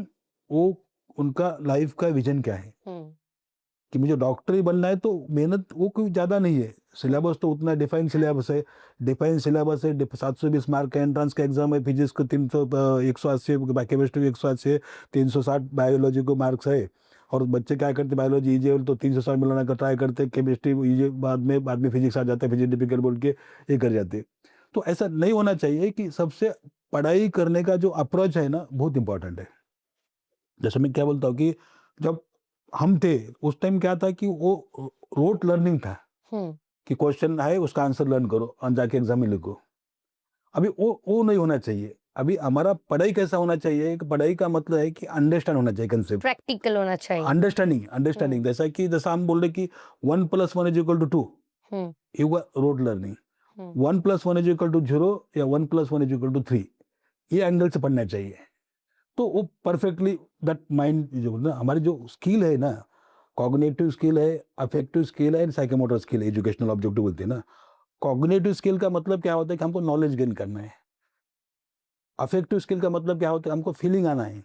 वो उनका लाइफ का विजन क्या है कि मुझे डॉक्टर ही बनना है. तो मेहनत वो कोई ज़्यादा नहीं है, सिलेबस तो उतना डिफाइंड सिलेबस है 720 मार्क का एंट्रेंस का एग्जाम है. फिजिक्स को 180, केमिस्ट्री को 180, 360 बायोलॉजी को मार्क्स है. और बच्चे क्या करते बायोलॉजी ईजी तो 360 मिलाना का ट्राई करते, केमिस्ट्री ईजी बाद में फिजिक्स आ जाता है, फिजिक्स डिफिकल्ट बोल के ये कर जाते. तो ऐसा नहीं होना चाहिए कि सबसे पढ़ाई करने का जो अप्रोच है ना बहुत इंपॉर्टेंट है. जैसे मैं क्या बोलता हूँ कि जब हम थे उस टाइम क्या था कि वो रोट लर्निंग था कि क्वेश्चन है उसका आंसर लर्न करो और जाके एग्जाम में लिखो. अभी वो नहीं होना चाहिए. अभी हमारा पढ़ाई कैसा होना चाहिए, पढ़ाई का मतलब है कि अंडरस्टैंड होना चाहिए, कंसेप्ट प्रैक्टिकल होना चाहिए, अंडरस्टैंडिंग जैसा हम बोल रहे कि 1 + 1 = 2, ये हुआ रोट लर्निंग. 1 + 1 = 0 या 1 + 1 = 3, ये एंगल से पढ़ना चाहिए। तो वो परफेक्टली दैट माइंड जो ना हमारी जो स्किल है ना, कॉग्निटिव स्किल है, अफेक्टिव स्किल है एंड साइकोमोटर स्किल है, एजुकेशनल ऑब्जेक्टिव बोलते हैं ना। कॉग्निटिव स्किल का मतलब क्या होता है कि हमको नॉलेज गेन करना है। अफेक्टिव स्किल का मतलब क्या होता है, हमको फीलिंग आना है।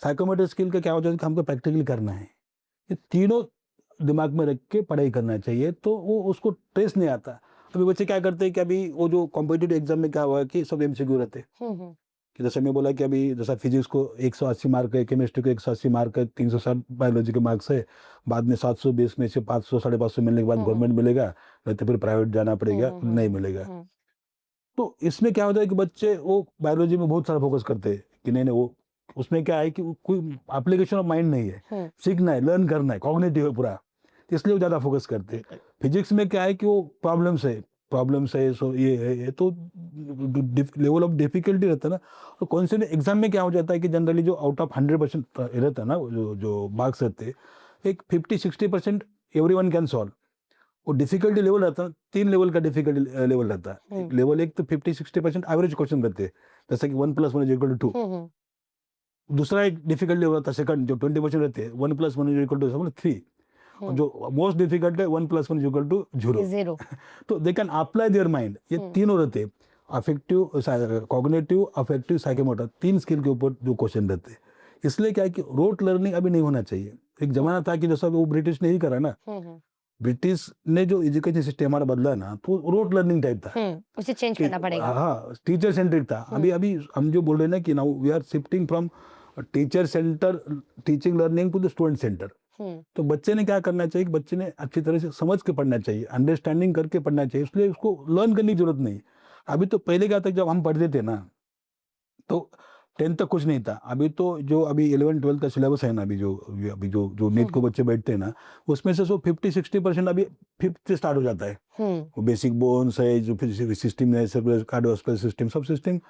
साइकोमोटर स्किल का क्या होता है कि हमको प्रैक्टिकली करना है। ये तीनों दिमाग में रख के पढ़ाई करना चाहिए, तो वो उसको ट्रेस नहीं आता। अभी बच्चे क्या करते हैं कि अभी वो जो कॉम्पिटिटिव एग्जाम में क्या हुआ कि सब एमसीक्यू रहते हैं, कि जैसे मैं बोला कि अभी जैसा फिजिक्स को 180 मार्क है, केमिस्ट्री को 180 मार्क है, 360 बायोलॉजी के मार्क्स है, बाद में 720 में से 500 550 मिलने के बाद गवर्नमेंट मिलेगा, नहीं तो फिर प्राइवेट जाना पड़ेगा, नहीं मिलेगा। तो इसमें क्या होता है कि बच्चे वो बायोलॉजी में बहुत सारा फोकस करते हैं कि नहीं वो उसमें क्या है कि कोई एप्लीकेशन ऑफ माइंड नहीं है, सीखना है, लर्न करना है, कॉग्निटिव है पूरा, इसलिए वो ज़्यादा फोकस करते हैं। फिजिक्स में क्या है कि वो प्रॉब्लम्स है, सो ये तो लेवल ऑफ डिफिकल्टी रहता है ना। तो कौन से एग्जाम में क्या हो जाता है कि जनरली जो आउट ऑफ 100% रहता है ना, जो मार्क्स रहते हैं, एक 50-60% एवरीवन कैन सॉल्व। वो डिफिकल्टी लेवल रहता है, 3 लेवल का डिफिकल्टी लेवल रहता है। लेवल 1 तो 50-60% एवरेज क्वेश्चन रहते हैं, जैसे कि 1 + 1 = 2। दूसरा एक डिफिकल्ट लेवल रहता है सेकंड, जो 20% रहते हैं, 1 + 1 = 3। और जो मोस्ट डिफिकल्ट है 1 + 1 = 0। तो they can apply their mind. ये तीनों रहते हैं, affective, cognitive, affective, psychomotor, 3 skill के ऊपर जो क्वेश्चन रहते हैं। इसलिए क्या है कि रोट लर्निंग अभी नहीं होना चाहिए। एक जमाना था कि जैसा वो ब्रिटिश ने ही करा ना, ब्रिटिश ने जो एजुकेशन सिस्टम हमारा बदला ना, तो रोट लर्निंग टाइप था, उसे चेंज करना पड़ेगा। हाँ, टीचर सेंट्रिक था। अभी हम जो बोल रहे हैं ना कि now we are shifting from teacher center teaching learning to the student center. तो बच्चे ने क्या करना चाहिए, बच्चे ने अच्छी तरह से समझ के पढ़ना चाहिए, अंडरस्टैंडिंग करके पढ़ना चाहिए, इसलिए उसको लर्न करने की जरूरत नहीं। अभी तो पहले क्या था, जब हम पढ़ते थे ना तो 10th तक कुछ नहीं था। अभी तो जो अभी 11-12 का सिलेबस है ना, अभी जो नीट को बच्चे बैठते हैं ना, उसमें से 50-60% अभी 5th से स्टार्ट हो जाता है। वो बेसिक बोन्स है, जो फिर सिस्टम है, कार्डियोवास्कुलर सिस्टम, सब सिस्टम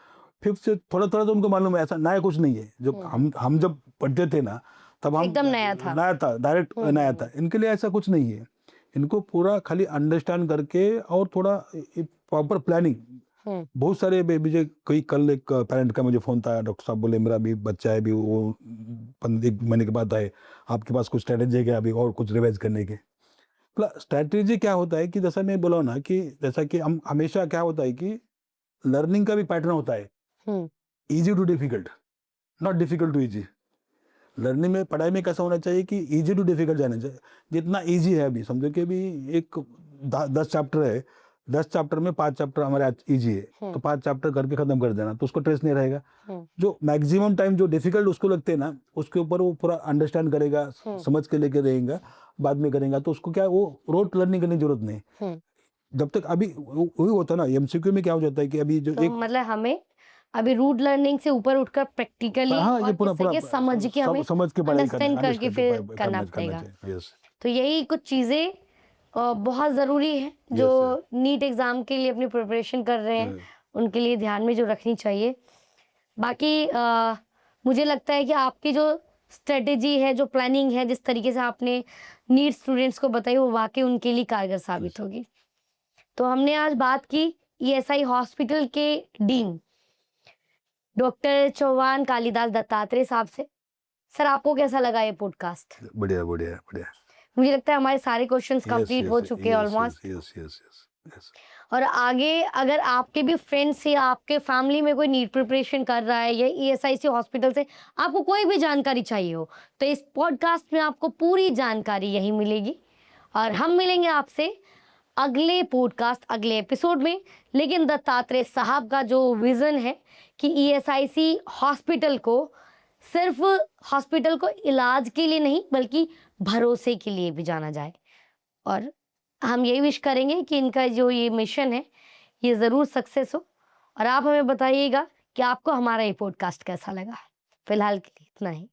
5th से थोड़ा थोड़ा तो उनको मालूम है, ऐसा नया कुछ नहीं है। जब हम जब पढ़ते थे ना, तब हम एकदम नया था, डायरेक्ट नया था। इनके लिए ऐसा कुछ नहीं है, इनको पूरा खाली अंडरस्टैंड करके और थोड़ा प्रॉपर प्लानिंग। बहुत सारे मुझे कल एक पेरेंट का मुझे फोन था, डॉक्टर साहब बोले मेरा भी बच्चा है, भी वो 1 महीने के बाद आए, आपके पास कुछ स्ट्रेटेजी है क्या अभी और कुछ रिवाइज करने के? स्ट्रेटेजी क्या होता है कि जैसा मैं बोला ना कि जैसा कि हम हमेशा क्या होता है कि लर्निंग का भी पैटर्न होता है, easy to difficult, not difficult to easy. Learning में, पढ़ाई में कैसा होना चाहिए कि इजी टू डिफिकल्ट जाना चाहिए। जितना इजी है, अभी समझो कि अभी एक 10 चैप्टर है, 10 चैप्टर में 5 चैप्टर हमारे इजी है, तो 5 चैप्टर करके खत्म कर देना, तो उसको ट्रेस नहीं रहेगा। जो मैक्सिमम टाइम जो डिफिकल्ट उसको लगते हैं ना, उसके ऊपर वो पूरा अंडरस्टैंड करेगा, समझ के लेके रहेगा, बाद में करेगा, तो उसको क्या वो रोट लर्निंग करने की जरूरत नहीं। जब तक अभी वही होता है ना, एमसीक्यू में क्या हो जाता है कि अभी जो तो मतलब हमें अभी रूट लर्निंग से ऊपर उठकर प्रैक्टिकली ये पूरा समझ के हमें समझ के पढ़ाई अंडरस्टैंड करके फिर करना पड़ेगा। तो यही कुछ चीजें बहुत ज़रूरी है, जो नीट एग्ज़ाम के लिए अपनी प्रिपरेशन कर रहे हैं उनके लिए ध्यान में जो रखनी चाहिए। बाकी मुझे लगता है कि आपकी जो स्ट्रेटेजी है, जो प्लानिंग है, जिस तरीके से आपने नीट स्टूडेंट्स को बताई, वो वाकई उनके लिए कारगर साबित होगी। तो हमने आज बात की ईएसआई हॉस्पिटल के डीन डॉक्टर चौहान कालिदास दत्तात्रेय साहब से। सर, आपको कैसा लगा ये पॉडकास्ट? बढ़िया बढ़िया बढ़िया। मुझे लगता है हमारे सारे क्वेश्चंस कंप्लीट हो चुके हैं ऑलमोस्ट। और आगे अगर आपके भी फ्रेंड्स या आपके फैमिली में कोई नीट प्रिपरेशन कर रहा है या ईएसआईसी हॉस्पिटल से आपको कोई भी जानकारी चाहिए हो, तो इस पॉडकास्ट में आपको पूरी जानकारी यही मिलेगी। और हम मिलेंगे आपसे अगले पॉडकास्ट, अगले एपिसोड में। लेकिन दत्तात्रेय साहब का जो विज़न है कि ईएसआईसी हॉस्पिटल को सिर्फ हॉस्पिटल को इलाज के लिए नहीं, बल्कि भरोसे के लिए भी जाना जाए। और हम यही विश करेंगे कि इनका जो ये मिशन है ये ज़रूर सक्सेस हो। और आप हमें बताइएगा कि आपको हमारा ये पॉडकास्ट कैसा लगा। फिलहाल के लिए इतना ही।